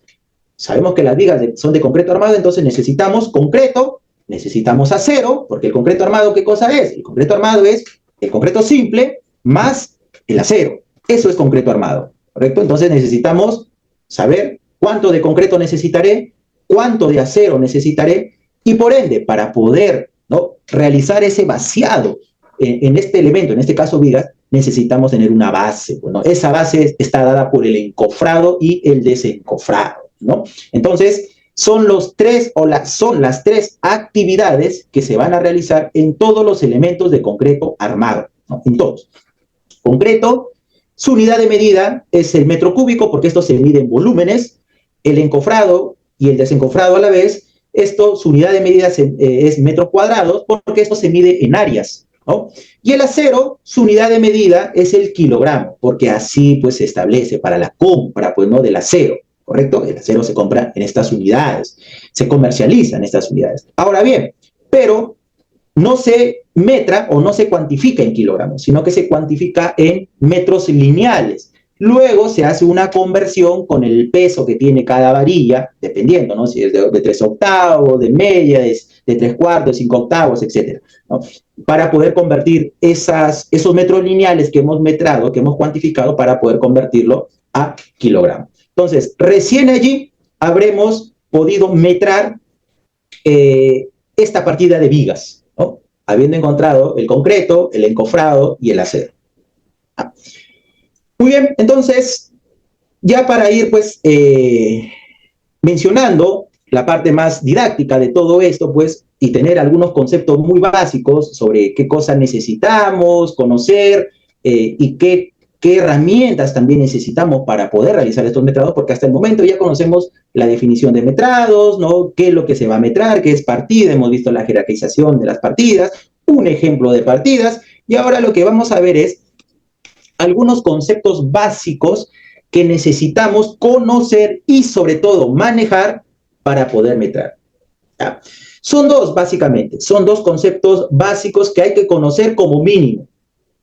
sabemos que las vigas son de concreto armado, entonces necesitamos concreto, necesitamos acero, porque el concreto armado, ¿qué cosa es? El concreto armado es el concreto simple más el acero. Eso es concreto armado, ¿correcto? Entonces necesitamos saber cuánto de concreto necesitaré, cuánto de acero necesitaré, y por ende, para poder, ¿no?, realizar ese vaciado en este elemento, en este caso vigas, necesitamos tener una base. Bueno, esa base está dada por el encofrado y el desencofrado, ¿no? Entonces, son las tres actividades que se van a realizar en todos los elementos de concreto armado, ¿no? En todos. Concreto, su unidad de medida es el metro cúbico, porque esto se mide en volúmenes. El encofrado y el desencofrado a la vez, su unidad de medida es metros cuadrados, porque esto se mide en áreas, ¿no? Y el acero, su unidad de medida es el kilogramo, porque así pues se establece para la compra, pues, ¿no?, del acero, ¿correcto? El acero se compra en estas unidades, se comercializa en estas unidades. Ahora bien, pero no se metra o no se cuantifica en kilogramos, sino que se cuantifica en metros lineales. Luego se hace una conversión con el peso que tiene cada varilla, dependiendo, ¿no?, si es de 3 octavos, de media, de 3 cuartos, de 5 octavos, etc., ¿no?, para poder convertir esos metros lineales que hemos metrado, que hemos cuantificado, para poder convertirlo a kilogramos. Entonces, recién allí habremos podido metrar esta partida de vigas, ¿no?, habiendo encontrado el concreto, el encofrado y el acero. Muy bien, entonces, ya para ir pues mencionando la parte más didáctica de todo esto, pues, y tener algunos conceptos muy básicos sobre qué cosas necesitamos conocer y qué herramientas también necesitamos para poder realizar estos metrados, porque hasta el momento ya conocemos la definición de metrados, ¿no?, qué es lo que se va a metrar, qué es partida, hemos visto la jerarquización de las partidas, un ejemplo de partidas, y ahora lo que vamos a ver es algunos conceptos básicos que necesitamos conocer y sobre todo manejar para poder metrar. ¿Ya? Son dos, básicamente, son dos conceptos básicos que hay que conocer como mínimo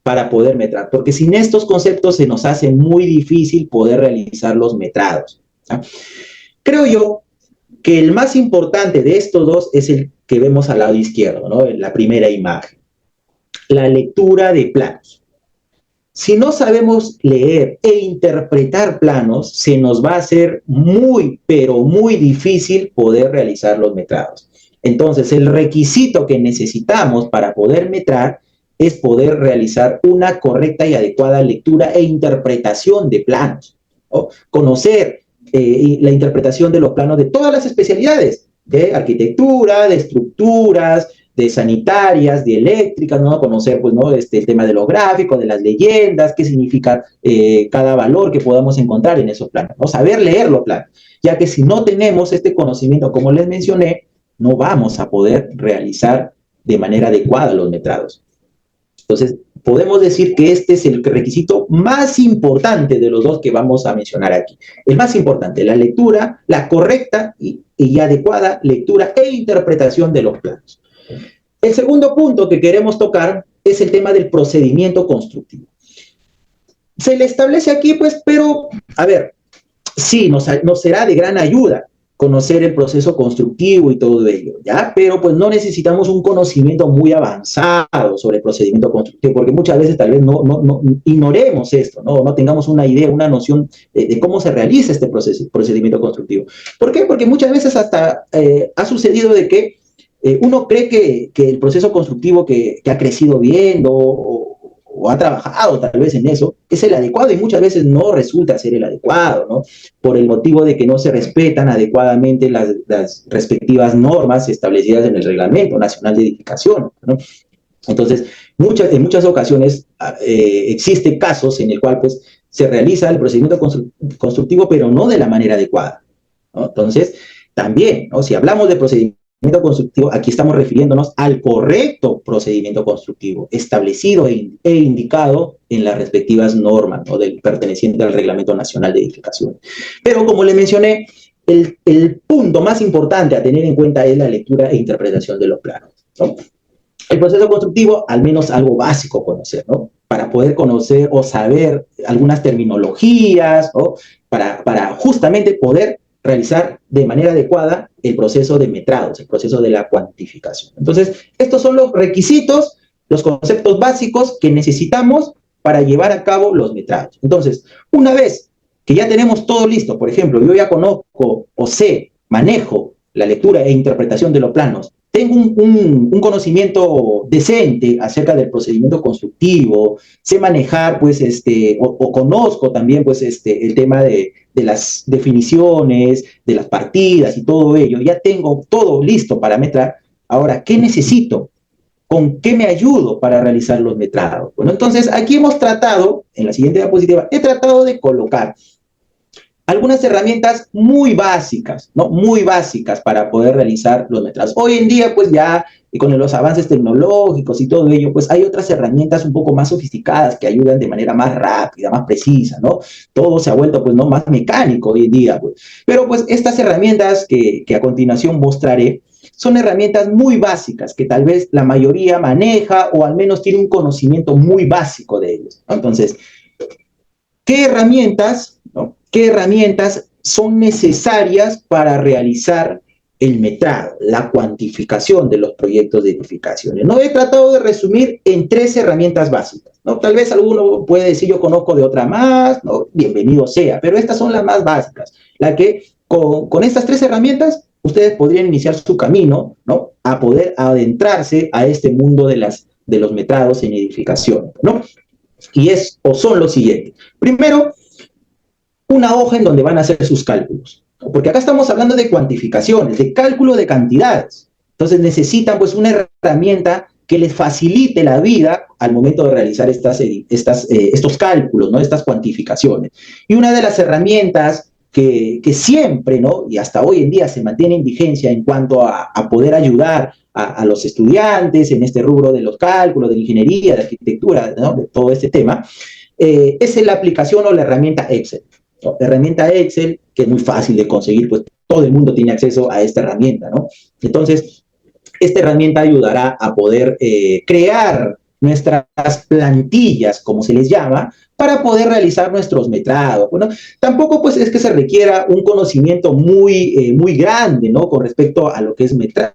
para poder metrar, porque sin estos conceptos se nos hace muy difícil poder realizar los metrados. ¿Ya? Creo yo que el más importante de estos dos es el que vemos al lado izquierdo, ¿no?, en la primera imagen, la lectura de planos. Si no sabemos leer e interpretar planos, se nos va a hacer muy, pero muy difícil poder realizar los metrados. Entonces, el requisito que necesitamos para poder metrar es poder realizar una correcta y adecuada lectura e interpretación de planos, ¿no? Conocer la interpretación de los planos de todas las especialidades, de arquitectura, de estructuras, de sanitarias, de eléctricas, ¿no? Conocer, pues, ¿no?, el tema de los gráficos, de las leyendas, qué significa cada valor que podamos encontrar en esos planos, ¿no? Saber leer los planos, ya que si no tenemos este conocimiento, como les mencioné, no vamos a poder realizar de manera adecuada los metrados. Entonces, podemos decir que este es el requisito más importante de los dos que vamos a mencionar aquí. El más importante, la lectura, la correcta y adecuada lectura e interpretación de los planos. El segundo punto que queremos tocar es el tema del procedimiento constructivo. Se le establece aquí, pues, pero, a ver, sí, nos será de gran ayuda conocer el proceso constructivo y todo ello, ¿ya? Pero pues no necesitamos un conocimiento muy avanzado sobre el procedimiento constructivo, porque muchas veces tal vez no ignoremos esto, no tengamos una idea, una noción de cómo se realiza este procedimiento constructivo. ¿Por qué? Porque muchas veces hasta ha sucedido de que uno cree que el proceso constructivo que ha crecido bien o ha trabajado tal vez en eso, es el adecuado, y muchas veces no resulta ser el adecuado, ¿no? Por el motivo de que no se respetan adecuadamente las respectivas normas establecidas en el Reglamento Nacional de Edificación, ¿no? Entonces, En muchas ocasiones existen casos en el cual pues, se realiza el procedimiento constructivo, pero no de la manera adecuada, ¿no? Entonces, también, ¿no? Si hablamos de procedimiento constructivo, aquí estamos refiriéndonos al correcto procedimiento constructivo establecido e indicado en las respectivas normas, ¿no? Perteneciente al Reglamento Nacional de Edificación. Pero como le mencioné, el punto más importante a tener en cuenta es la lectura e interpretación de los planos, ¿no? El proceso constructivo, al menos algo básico conocer, ¿no? Para poder conocer o saber algunas terminologías, ¿no? Para justamente poder realizar de manera adecuada el proceso de metrados, el proceso de la cuantificación. Entonces, estos son los requisitos, los conceptos básicos que necesitamos para llevar a cabo los metrados. Entonces, una vez que ya tenemos todo listo, por ejemplo, yo ya conozco o sé, manejo la lectura e interpretación de los planos, tengo un conocimiento decente acerca del procedimiento constructivo, sé manejar, pues, o conozco también, pues, el tema de las definiciones, de las partidas y todo ello, ya tengo todo listo para metrar. Ahora, ¿qué necesito? ¿Con qué me ayudo para realizar los metrados? Bueno, entonces aquí hemos tratado, en la siguiente diapositiva, he tratado de colocar algunas herramientas muy básicas, ¿no? Muy básicas para poder realizar los metrados. Hoy en día, pues ya con los avances tecnológicos y todo ello, pues hay otras herramientas un poco más sofisticadas que ayudan de manera más rápida, más precisa, ¿no? Todo se ha vuelto, pues, no más mecánico hoy en día, pues. Pero, pues, estas herramientas que a continuación mostraré son herramientas muy básicas que tal vez la mayoría maneja o al menos tiene un conocimiento muy básico de ellos, ¿no? Entonces, ¿qué herramientas, ¿no? ¿Qué herramientas son necesarias para realizar el metrado, la cuantificación de los proyectos de edificaciones? No he tratado de resumir en 3 herramientas básicas, ¿no? Tal vez alguno puede decir, yo conozco de otra más, ¿no? Bienvenido sea, pero estas son las más básicas, la que con estas 3 herramientas ustedes podrían iniciar su camino, ¿no? A poder adentrarse a este mundo de los metrados en edificación, ¿no? Y son los siguientes. Primero, una hoja en donde van a hacer sus cálculos, porque acá estamos hablando de cuantificaciones, de cálculo de cantidades. Entonces necesitan, pues, una herramienta que les facilite la vida al momento de realizar estos cálculos, ¿no? Estas cuantificaciones. Y una de las herramientas que siempre, ¿no? Y hasta hoy en día se mantiene en vigencia en cuanto a poder ayudar a los estudiantes en este rubro de los cálculos, de la ingeniería, de arquitectura, ¿no? De todo este tema, es la aplicación o la herramienta Excel, ¿no? La herramienta Excel, que es muy fácil de conseguir, pues todo el mundo tiene acceso a esta herramienta, ¿no? Entonces, esta herramienta ayudará a poder crear nuestras plantillas, como se les llama, para poder realizar nuestros metrados. Bueno, tampoco, pues, es que se requiera un conocimiento muy grande, ¿no? Con respecto a lo que es metrado,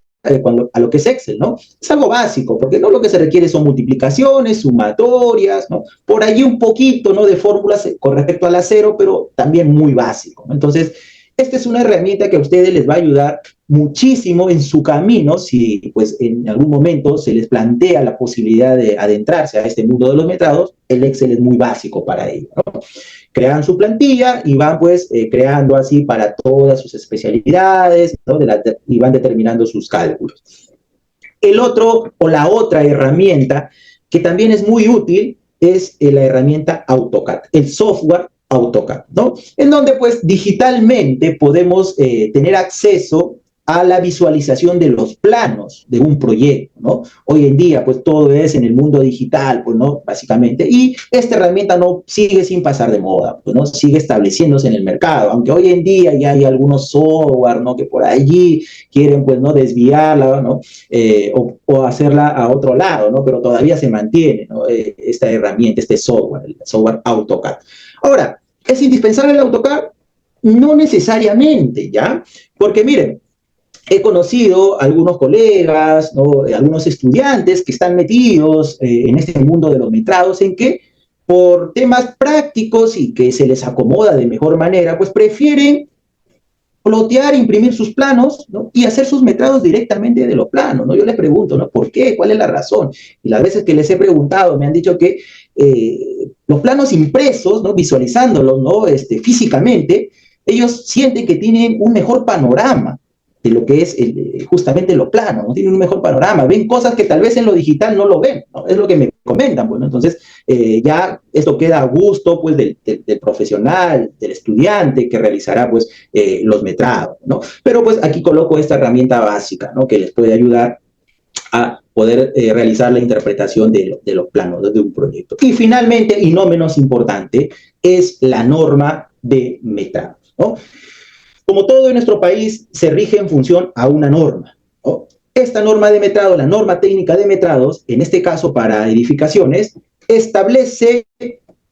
a lo que es Excel, ¿no? Es algo básico, porque no lo que se requiere son multiplicaciones, sumatorias, ¿no? Por allí un poquito, ¿no? De fórmulas con respecto al acero, pero también muy básico, ¿no? Entonces, esta es una herramienta que a ustedes les va a ayudar muchísimo en su camino, si pues en algún momento se les plantea la posibilidad de adentrarse a este mundo de los metrados. El Excel es muy básico para ello, ¿no? Crean su plantilla y van, pues, creando así para todas sus especialidades, ¿no? Y van determinando sus cálculos. El otro o la otra herramienta que también es muy útil es la herramienta AutoCAD, el software AutoCAD, ¿no? En donde, pues, digitalmente podemos tener acceso a la visualización de los planos de un proyecto, ¿no? Hoy en día, pues, todo es en el mundo digital, pues, ¿no? Básicamente, y esta herramienta no sigue sin pasar de moda, pues, ¿no? Sigue estableciéndose en el mercado, aunque hoy en día ya hay algunos software, ¿no? Que por allí quieren, pues, ¿no? Desviarla, ¿no? O hacerla a otro lado, ¿no? Pero todavía se mantiene, ¿no? Esta herramienta, este software, el software AutoCAD. Ahora, ¿es indispensable el AutoCAD? No necesariamente, ¿ya? Porque miren, he conocido algunos colegas, ¿no? Algunos estudiantes que están metidos en este mundo de los metrados, en que por temas prácticos y que se les acomoda de mejor manera, pues prefieren plotear, imprimir sus planos, ¿no? Y hacer sus metrados directamente de los planos, ¿no? Yo les pregunto, ¿no? ¿Por qué? ¿Cuál es la razón? Y las veces que les he preguntado me han dicho que los planos impresos, ¿no? Visualizándolos, ¿no? Físicamente, ellos sienten que tienen un mejor panorama, de lo que es justamente lo plano, no tienen un mejor panorama, ven cosas que tal vez en lo digital no lo ven, ¿no? Es lo que me comentan. Bueno, entonces ya esto queda a gusto pues del profesional, del estudiante que realizará pues los metrados, ¿no? Pero pues aquí coloco esta herramienta básica, ¿no? Que les puede ayudar a poder realizar la interpretación de los planos de un proyecto. Y finalmente, y no menos importante, es la norma de metrados, ¿no? Como todo en nuestro país se rige en función a una norma, ¿no? Esta norma de metrado, la norma técnica de metrados, en este caso para edificaciones, establece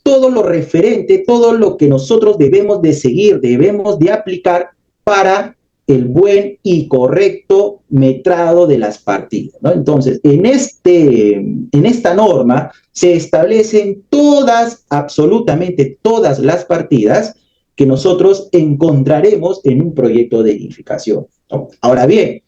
todo lo referente, todo lo que nosotros debemos de seguir, debemos de aplicar para el buen y correcto metrado de las partidas, ¿no? Entonces, en esta norma se establecen todas, absolutamente todas las partidas que nosotros encontraremos en un proyecto de edificación, ¿no? Ahora bien,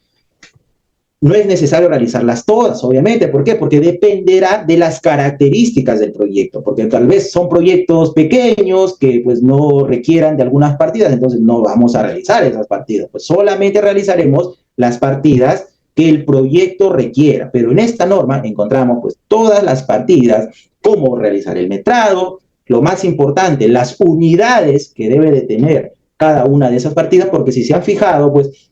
no es necesario realizarlas todas, obviamente. ¿Por qué? Porque dependerá de las características del proyecto, porque tal vez son proyectos pequeños que pues no requieran de algunas partidas, entonces no vamos a realizar esas partidas, pues solamente realizaremos las partidas que el proyecto requiera. Pero en esta norma encontramos pues todas las partidas, cómo realizar el metrado, lo más importante, las unidades que debe de tener cada una de esas partidas, porque si se han fijado, pues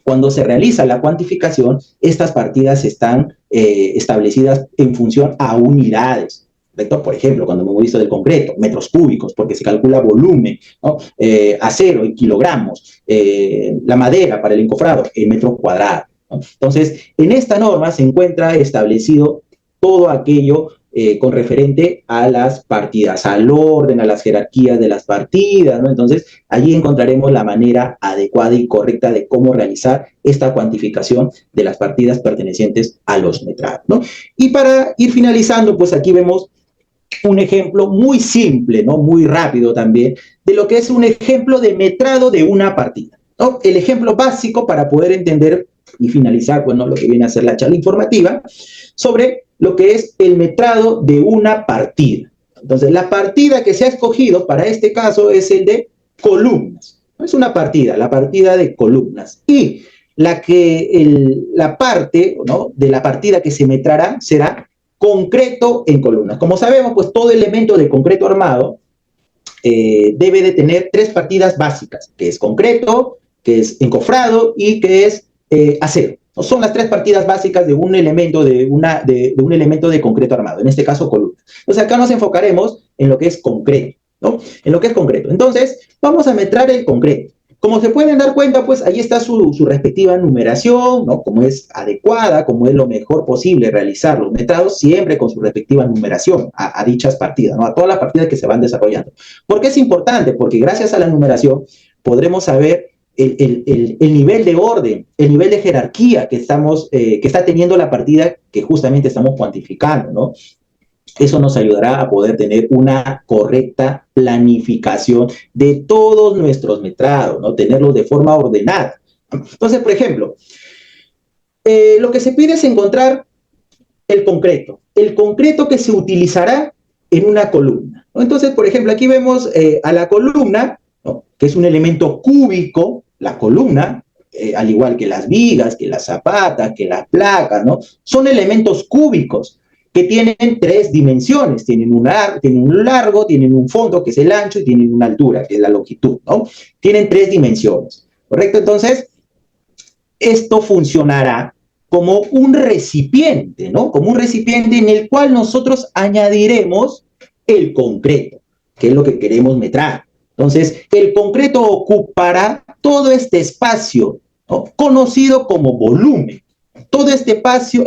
cuando se realiza la cuantificación, estas partidas están establecidas en función a unidades, ¿correcto? Por ejemplo, cuando hemos visto del concreto, metros cúbicos, porque se calcula volumen, ¿no? Acero en kilogramos, la madera para el encofrado en metros cuadrados, ¿no? Entonces, en esta norma se encuentra establecido todo aquello con referente a las partidas, al orden, a las jerarquías de las partidas, ¿no? Entonces, allí encontraremos la manera adecuada y correcta de cómo realizar esta cuantificación de las partidas pertenecientes a los metrados, ¿no? Y para ir finalizando, pues aquí vemos un ejemplo muy simple, ¿no? Muy rápido también, de lo que es un ejemplo de metrado de una partida, ¿no? El ejemplo básico para poder entender y finalizar, pues, ¿no? Lo que viene a ser la charla informativa sobre lo que es el metrado de una partida. Entonces, la partida que se ha escogido para este caso es el de columnas. Es una partida, la partida de columnas. Y la parte, ¿no?, de la partida que se metrará será concreto en columnas. Como sabemos, pues todo elemento de concreto armado debe de tener tres partidas básicas, que es concreto, que es encofrado y que es acero. Son las tres partidas básicas de un elemento un elemento de concreto armado, en este caso columna. Entonces acá nos enfocaremos en lo que es concreto, ¿no? En lo que es concreto. Entonces vamos a metrar el concreto. Como se pueden dar cuenta, pues ahí está su respectiva numeración, ¿no? Como es adecuada, como es lo mejor posible realizar los metrados, siempre con su respectiva numeración a dichas partidas, ¿no? A todas las partidas que se van desarrollando. ¿Por qué es importante? Porque gracias a la numeración podremos saber el nivel de orden, el nivel de jerarquía que está teniendo la partida que justamente estamos cuantificando, ¿no? Eso nos ayudará a poder tener una correcta planificación de todos nuestros metrados, ¿no? Tenerlos de forma ordenada. Entonces, por ejemplo, lo que se pide es encontrar el concreto que se utilizará en una columna, ¿no? Entonces, por ejemplo, aquí vemos a la columna, ¿no?, que es un elemento cúbico. La columna, al igual que las vigas, que las zapatas, que las placas, ¿no?, son elementos cúbicos que tienen tres dimensiones. Tienen un largo, tienen un fondo, que es el ancho, y tienen una altura, que es la longitud, ¿no? Tienen tres dimensiones, ¿correcto? Entonces, esto funcionará como un recipiente, ¿no? Como un recipiente en el cual nosotros añadiremos el concreto, que es lo que queremos metrar. Entonces, el concreto ocupará todo este espacio, ¿no?, conocido como volumen. Todo este espacio,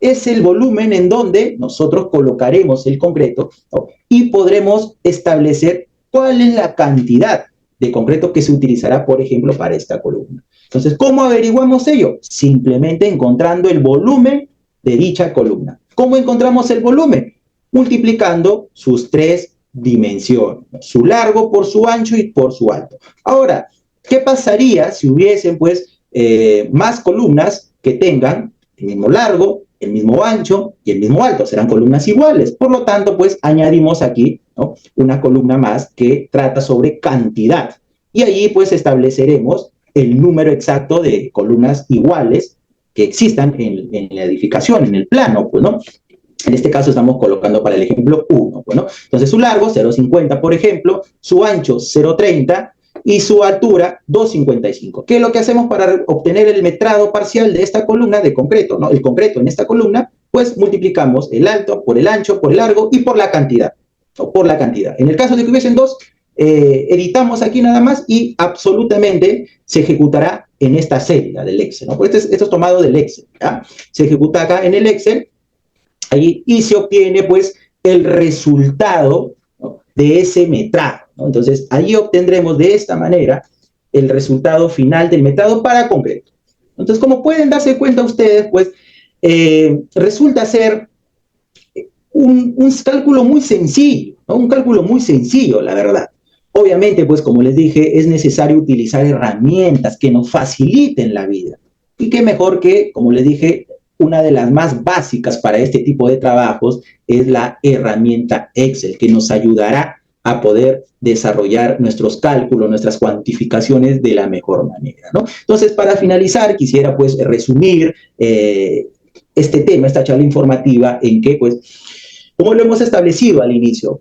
es el volumen en donde nosotros colocaremos el concreto, ¿no?, y podremos establecer cuál es la cantidad de concreto que se utilizará, por ejemplo, para esta columna. Entonces, ¿cómo averiguamos ello? Simplemente encontrando el volumen de dicha columna. ¿Cómo encontramos el volumen? Multiplicando sus tres dimensión, su largo por su ancho y por su alto. Ahora, ¿qué pasaría si hubiesen, pues, más columnas que tengan el mismo largo, el mismo ancho y el mismo alto? Serán columnas iguales. Por lo tanto, pues, añadimos aquí, ¿no?, una columna más que trata sobre cantidad. Y allí, pues, estableceremos el número exacto de columnas iguales que existan en la edificación, en el plano, pues, ¿no? En este caso estamos colocando para el ejemplo 1, pues, ¿no? Entonces su largo, 0,50, por ejemplo, su ancho, 0,30, y su altura 2,55. ¿Qué es lo que hacemos para obtener el metrado parcial de esta columna de concreto, ¿no? El concreto en esta columna, pues multiplicamos el alto por el ancho, por el largo y por la cantidad, o por la cantidad. En el caso de que hubiesen dos, editamos aquí nada más y absolutamente se ejecutará en esta celda del Excel, ¿no? Pues esto es tomado del Excel, ¿ya? Se ejecuta acá en el Excel ahí, y se obtiene pues el resultado, ¿no?, de ese metrado, ¿no? Entonces ahí obtendremos de esta manera el resultado final del metrado para concreto. Entonces, como pueden darse cuenta ustedes, pues resulta ser un cálculo muy sencillo, ¿no? Un cálculo muy sencillo, la verdad. Obviamente, pues como les dije, es necesario utilizar herramientas que nos faciliten la vida. Y qué mejor que, como les dije, una de las más básicas para este tipo de trabajos es la herramienta Excel, que nos ayudará a poder desarrollar nuestros cálculos, nuestras cuantificaciones de la mejor manera, ¿no? Entonces, para finalizar, quisiera pues resumir este tema, esta charla informativa, en que, pues, como lo hemos establecido al inicio,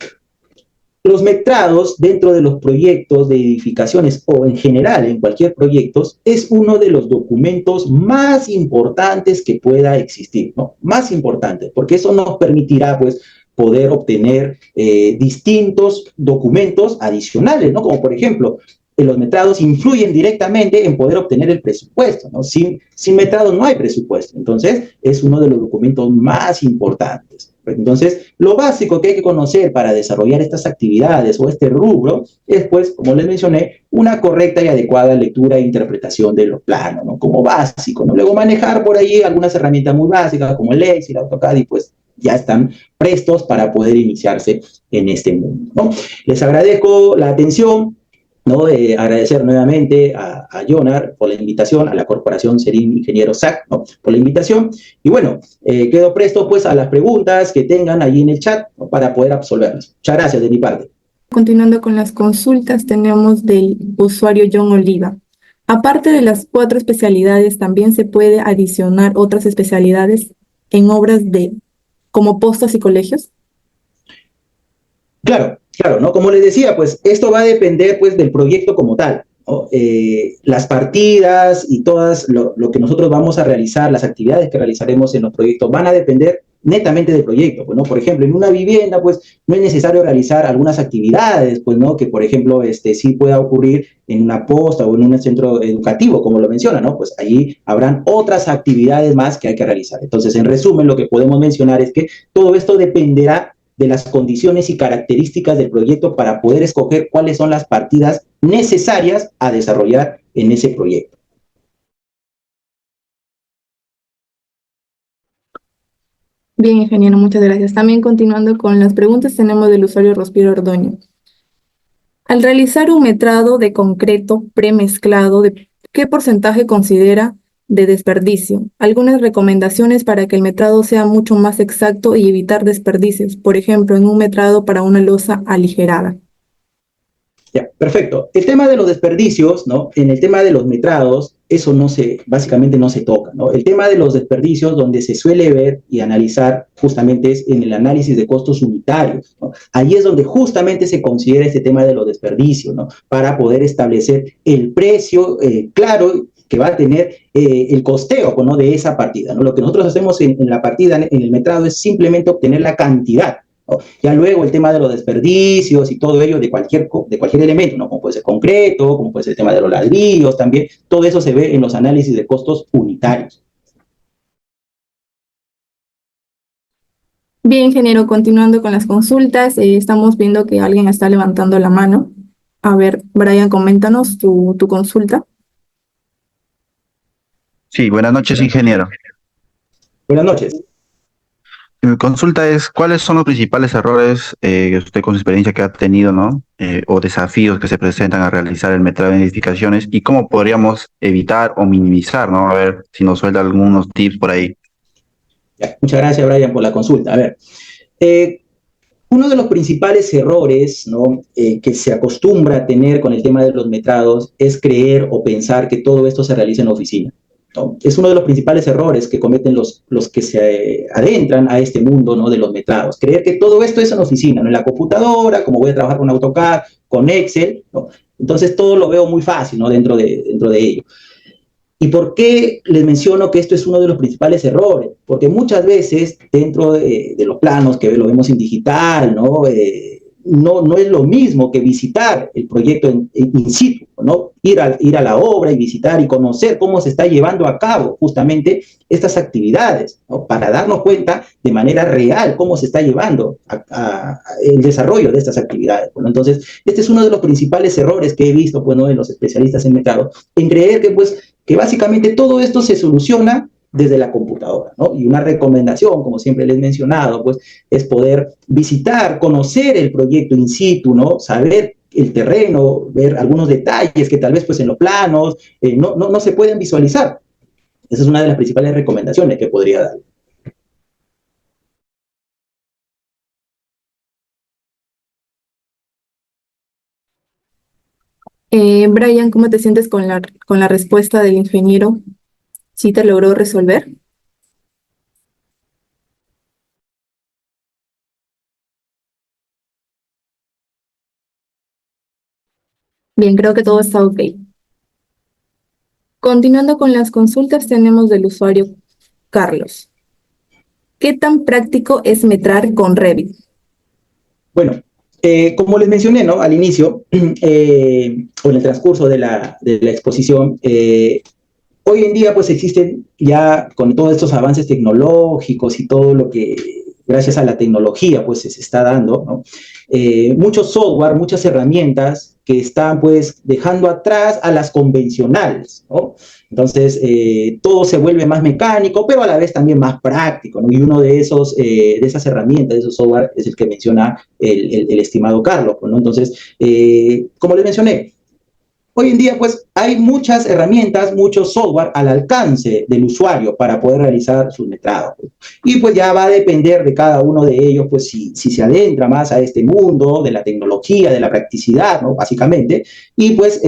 los metrados dentro de los proyectos de edificaciones o en general en cualquier proyecto es uno de los documentos más importantes que pueda existir, ¿no? Más importante, porque eso nos permitirá pues poder obtener distintos documentos adicionales, ¿no? Como por ejemplo, los metrados influyen directamente en poder obtener el presupuesto, ¿no? Sin metrados no hay presupuesto, entonces es uno de los documentos más importantes. Entonces, lo básico que hay que conocer para desarrollar estas actividades o este rubro es, pues, como les mencioné, una correcta y adecuada lectura e interpretación de los planos, ¿no? Como básico, ¿no? Luego manejar por ahí algunas herramientas muy básicas como el Excel, el AutoCAD, y pues ya están prestos para poder iniciarse en este mundo, ¿no? Les agradezco la atención, ¿no? Agradecer nuevamente a Jonar por la invitación, a la Corporación Serim Ingeniero SAC, ¿no?, por la invitación, y bueno, quedo presto pues a las preguntas que tengan allí en el chat, ¿no?, para poder absolverlas. Muchas gracias de mi parte. Continuando con las consultas, tenemos del usuario John Oliva. Aparte de las 4 especialidades, ¿también se puede adicionar otras especialidades en obras como postas y colegios? Claro, claro, ¿no? Como les decía, pues esto va a depender pues del proyecto como tal, ¿no? Las partidas y todas lo que nosotros vamos a realizar, las actividades que realizaremos en los proyectos van a depender netamente del proyecto, pues, ¿no? Por ejemplo, en una vivienda, pues, no es necesario realizar algunas actividades, pues, ¿no?, que, por ejemplo, sí pueda ocurrir en una posta o en un centro educativo, como lo menciona, ¿no? Pues allí habrán otras actividades más que hay que realizar. Entonces, en resumen, lo que podemos mencionar es que todo esto dependerá de las condiciones y características del proyecto para poder escoger cuáles son las partidas necesarias a desarrollar en ese proyecto. Bien, ingeniero, muchas gracias. También continuando con las preguntas, tenemos del usuario Rospiro Ordoño. Al realizar un metrado de concreto premezclado, ¿qué porcentaje considera de desperdicio? Algunas recomendaciones para que el metrado sea mucho más exacto y evitar desperdicios, por ejemplo, en un metrado para una losa aligerada. Ya, perfecto. El tema de los desperdicios, ¿no? En el tema de los metrados, eso básicamente no se toca, ¿no? El tema de los desperdicios, donde se suele ver y analizar justamente es en el análisis de costos unitarios, ¿no? Ahí es donde justamente se considera este tema de los desperdicios, ¿no? Para poder establecer el precio claro que va a tener el costeo, ¿no?, de esa partida, ¿no? Lo que nosotros hacemos en la partida, en el metrado, es simplemente obtener la cantidad, ¿no? Ya luego el tema de los desperdicios y todo ello de cualquier elemento, ¿no?, como puede ser concreto, como puede ser el tema de los ladrillos también, todo eso se ve en los análisis de costos unitarios. Bien, ingeniero, continuando con las consultas, estamos viendo que alguien está levantando la mano. A ver, Brian, coméntanos tu consulta. Sí, buenas noches, ingeniero. Buenas noches. Mi consulta es, ¿cuáles son los principales errores que usted con su experiencia que ha tenido, ¿no? O desafíos que se presentan a realizar el metrado en edificaciones y cómo podríamos evitar o minimizar, ¿no? A ver si nos suelta algunos tips por ahí. Ya, muchas gracias, Brian, por la consulta. A ver, Uno de los principales errores, ¿no? Que se acostumbra a tener con el tema de los metrados es creer o pensar que todo esto se realiza en la oficina, ¿no? Es uno de los principales errores que cometen los que se adentran a este mundo, ¿no? De los metrados. Creer que todo esto es en la oficina, ¿no? En la computadora, como voy a trabajar con AutoCAD, con Excel, ¿no? Entonces todo lo veo muy fácil, ¿no? Dentro de ello. ¿Y por qué les menciono que esto es uno de los principales errores? Porque muchas veces dentro de los planos que lo vemos en digital, ¿no? No es lo mismo que visitar el proyecto in situ, ¿no? Ir a la obra y visitar y conocer cómo se está llevando a cabo justamente estas actividades, ¿no? Para darnos cuenta de manera real cómo se está llevando el desarrollo de estas actividades. Bueno, entonces, este es uno de los principales errores que he visto, bueno, en los especialistas en mercado, en creer que básicamente todo esto se soluciona desde la computadora, ¿no? Y una recomendación, como siempre les he mencionado, pues, es poder visitar, conocer el proyecto in situ, ¿no? Saber el terreno, ver algunos detalles que tal vez, pues, en los planos no se pueden visualizar. Esa es una de las principales recomendaciones que podría dar. Brian, ¿cómo te sientes con la respuesta del ingeniero? ¿Sí te logró resolver? Bien, creo que todo está ok. Continuando con las consultas, tenemos del usuario Carlos. ¿Qué tan práctico es metrar con Revit? Bueno, como les mencioné, ¿no? Al inicio, o en el transcurso de la exposición, hoy en día pues existen ya con todos estos avances tecnológicos y todo lo que gracias a la tecnología pues se está dando, ¿no? Muchos software, muchas herramientas que están pues dejando atrás a las convencionales, ¿no? Entonces todo se vuelve más mecánico, pero a la vez también más práctico, ¿no? Y uno de esas herramientas, de esos software es el que menciona el estimado Carlos, ¿no? Entonces, como les mencioné, hoy en día, pues, hay muchas herramientas, mucho software al alcance del usuario para poder realizar sus metrados. Y pues ya va a depender de cada uno de ellos, pues, si se adentra más a este mundo de la tecnología, de la practicidad, ¿no? Básicamente, y pues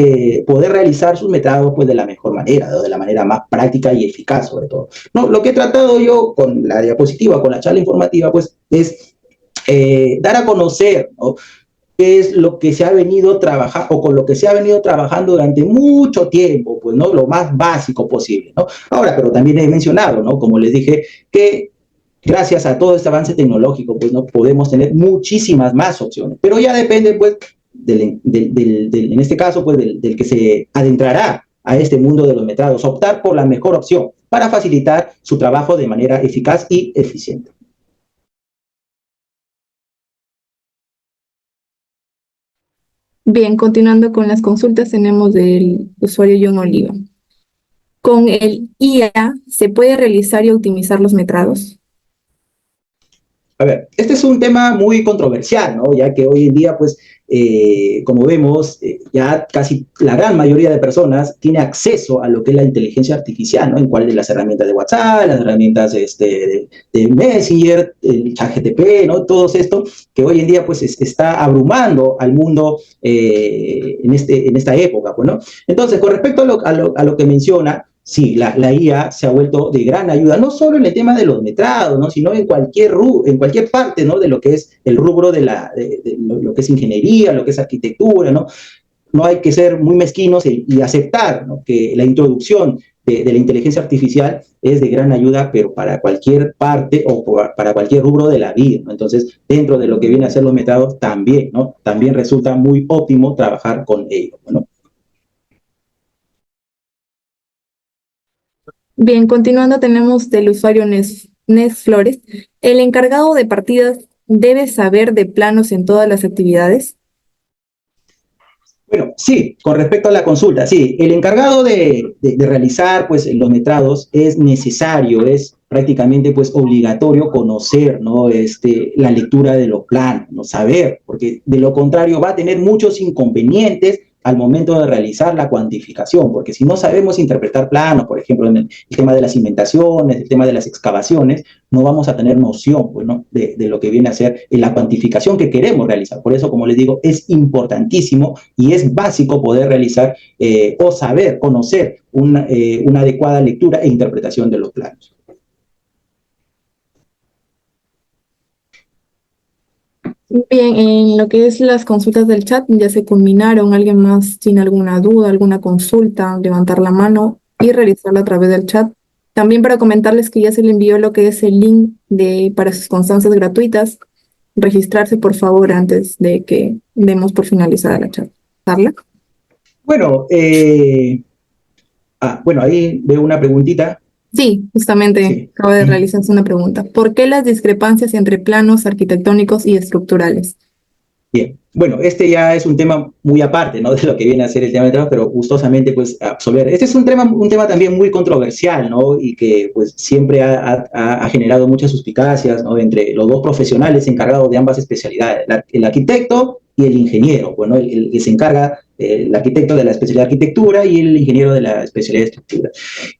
poder realizar sus metrados, pues, de la mejor manera, ¿no? De la manera más práctica y eficaz, sobre todo. ¿No? Lo que he tratado yo con la diapositiva, con la charla informativa, pues, es dar a conocer, ¿no? Qué es lo que se ha venido trabajando o con lo que se ha venido trabajando durante mucho tiempo, pues, ¿no? Lo más básico posible, ¿no? Ahora, pero también he mencionado, ¿no? Como les dije, que gracias a todo este avance tecnológico, pues, ¿no? Podemos tener muchísimas más opciones, pero ya depende, pues, en este caso, pues, del que se adentrará a este mundo de los metrados, optar por la mejor opción para facilitar su trabajo de manera eficaz y eficiente. Bien, continuando con las consultas, tenemos del usuario John Oliva. ¿Con el IA se puede realizar y optimizar los metrados? A ver, este es un tema muy controversial, ¿no? Ya que hoy en día, pues, como vemos, ya casi la gran mayoría de personas tiene acceso a lo que es la inteligencia artificial, ¿no? En cuál de las herramientas de WhatsApp, las herramientas de Messenger, el ChatGPT, ¿no? Todo esto que hoy en día, pues, está abrumando al mundo en esta época, pues, ¿no? Entonces, con respecto a lo que menciona, sí, la IA se ha vuelto de gran ayuda, no solo en el tema de los metrados, ¿no? Sino en cualquier parte, ¿no? De lo que es el rubro de lo que es ingeniería, lo que es arquitectura, ¿no? No hay que ser muy mezquinos y aceptar, ¿no? Que la introducción de la inteligencia artificial es de gran ayuda, pero para cualquier parte o para cualquier rubro de la vida, ¿no? Entonces, dentro de lo que viene a ser los metrados, también, ¿no? También resulta muy óptimo trabajar con ellos, ¿no? Bien, continuando, tenemos del usuario Nes Flores. ¿El encargado de partidas debe saber de planos en todas las actividades? Bueno, sí, con respecto a la consulta, sí, el encargado de realizar pues los metrados es necesario, es prácticamente pues obligatorio conocer, ¿no? La lectura de los planos, ¿no? Saber, porque de lo contrario va a tener muchos inconvenientes al momento de realizar la cuantificación, porque si no sabemos interpretar planos, por ejemplo, en el tema de las cimentaciones, el tema de las excavaciones, no vamos a tener noción, pues, ¿no? de lo que viene a ser la cuantificación que queremos realizar. Por eso, como les digo, es importantísimo y es básico poder realizar o saber, conocer una adecuada lectura e interpretación de los planos. Bien, en lo que es las consultas del chat ya se culminaron. ¿Alguien más tiene alguna duda, alguna consulta? Levantar la mano y realizarla a través del chat. También para comentarles que ya se le envió lo que es el link para sus constancias gratuitas. Registrarse, por favor, antes de que demos por finalizada la chat. ¿Carla? Bueno, bueno, ahí veo una preguntita. Sí, justamente Sí. acaba de realizarse una pregunta. ¿Por qué las discrepancias entre planos arquitectónicos y estructurales? Bien, bueno, este ya es un tema muy aparte, ¿no? De lo que viene a ser el tema de trabajo, pero gustosamente, pues, absolver. Este es un tema también muy controversial, ¿no? Y que, pues, siempre ha generado muchas suspicacias, ¿no? Entre los dos profesionales encargados de ambas especialidades, el arquitecto y el ingeniero, bueno, el que se encarga, el arquitecto de la especialidad de arquitectura y el ingeniero de la especialidad de estructura.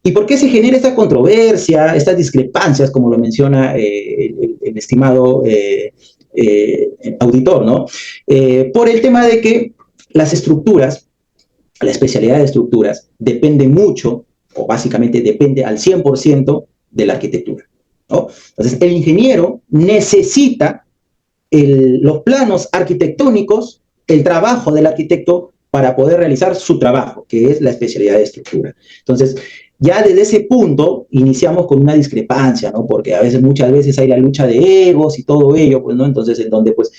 ¿Y por qué se genera esta controversia, estas discrepancias, como lo menciona el estimado auditor, ¿no? Por el tema de que las estructuras, la especialidad de estructuras, depende mucho, o básicamente depende al 100% de la arquitectura, ¿no? Entonces, el ingeniero necesita los planos arquitectónicos, el trabajo del arquitecto para poder realizar su trabajo, que es la especialidad de estructura. Entonces, ya desde ese punto iniciamos con una discrepancia, ¿no? Porque muchas veces hay la lucha de egos y todo ello, pues, ¿no? Entonces, en donde, pues,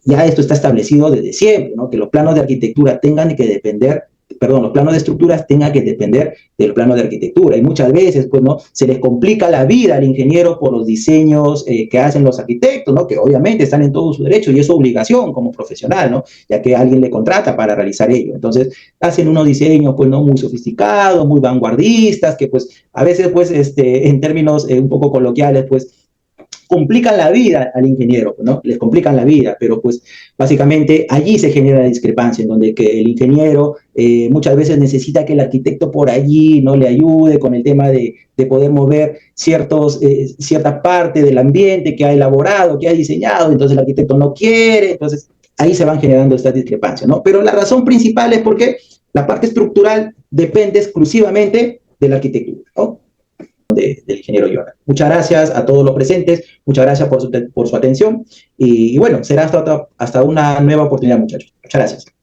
ya esto está establecido desde siempre, ¿no? Que los planos de arquitectura tengan que depender, perdón, los planos de estructuras tengan que depender del plano de arquitectura. Y muchas veces, pues, ¿no? Se les complica la vida al ingeniero por los diseños que hacen los arquitectos, ¿no? Que obviamente están en todo su derecho y es su obligación como profesional, ¿no? Ya que alguien le contrata para realizar ello. Entonces, hacen unos diseños, pues, no muy sofisticados, muy vanguardistas, que, pues, a veces, pues, en términos un poco coloquiales, pues, complican la vida al ingeniero, ¿no? Les complican la vida, pero pues básicamente allí se genera la discrepancia, en donde que el ingeniero muchas veces necesita que el arquitecto por allí no le ayude con el tema de poder mover cierta parte del ambiente que ha elaborado, que ha diseñado, entonces el arquitecto no quiere, entonces ahí se van generando estas discrepancias, ¿no? Pero la razón principal es porque la parte estructural depende exclusivamente de la arquitectura, ¿no? Del ingeniero Jonah. Muchas gracias a todos los presentes, muchas gracias por su atención y bueno, será hasta una nueva oportunidad, muchachos. Muchas gracias.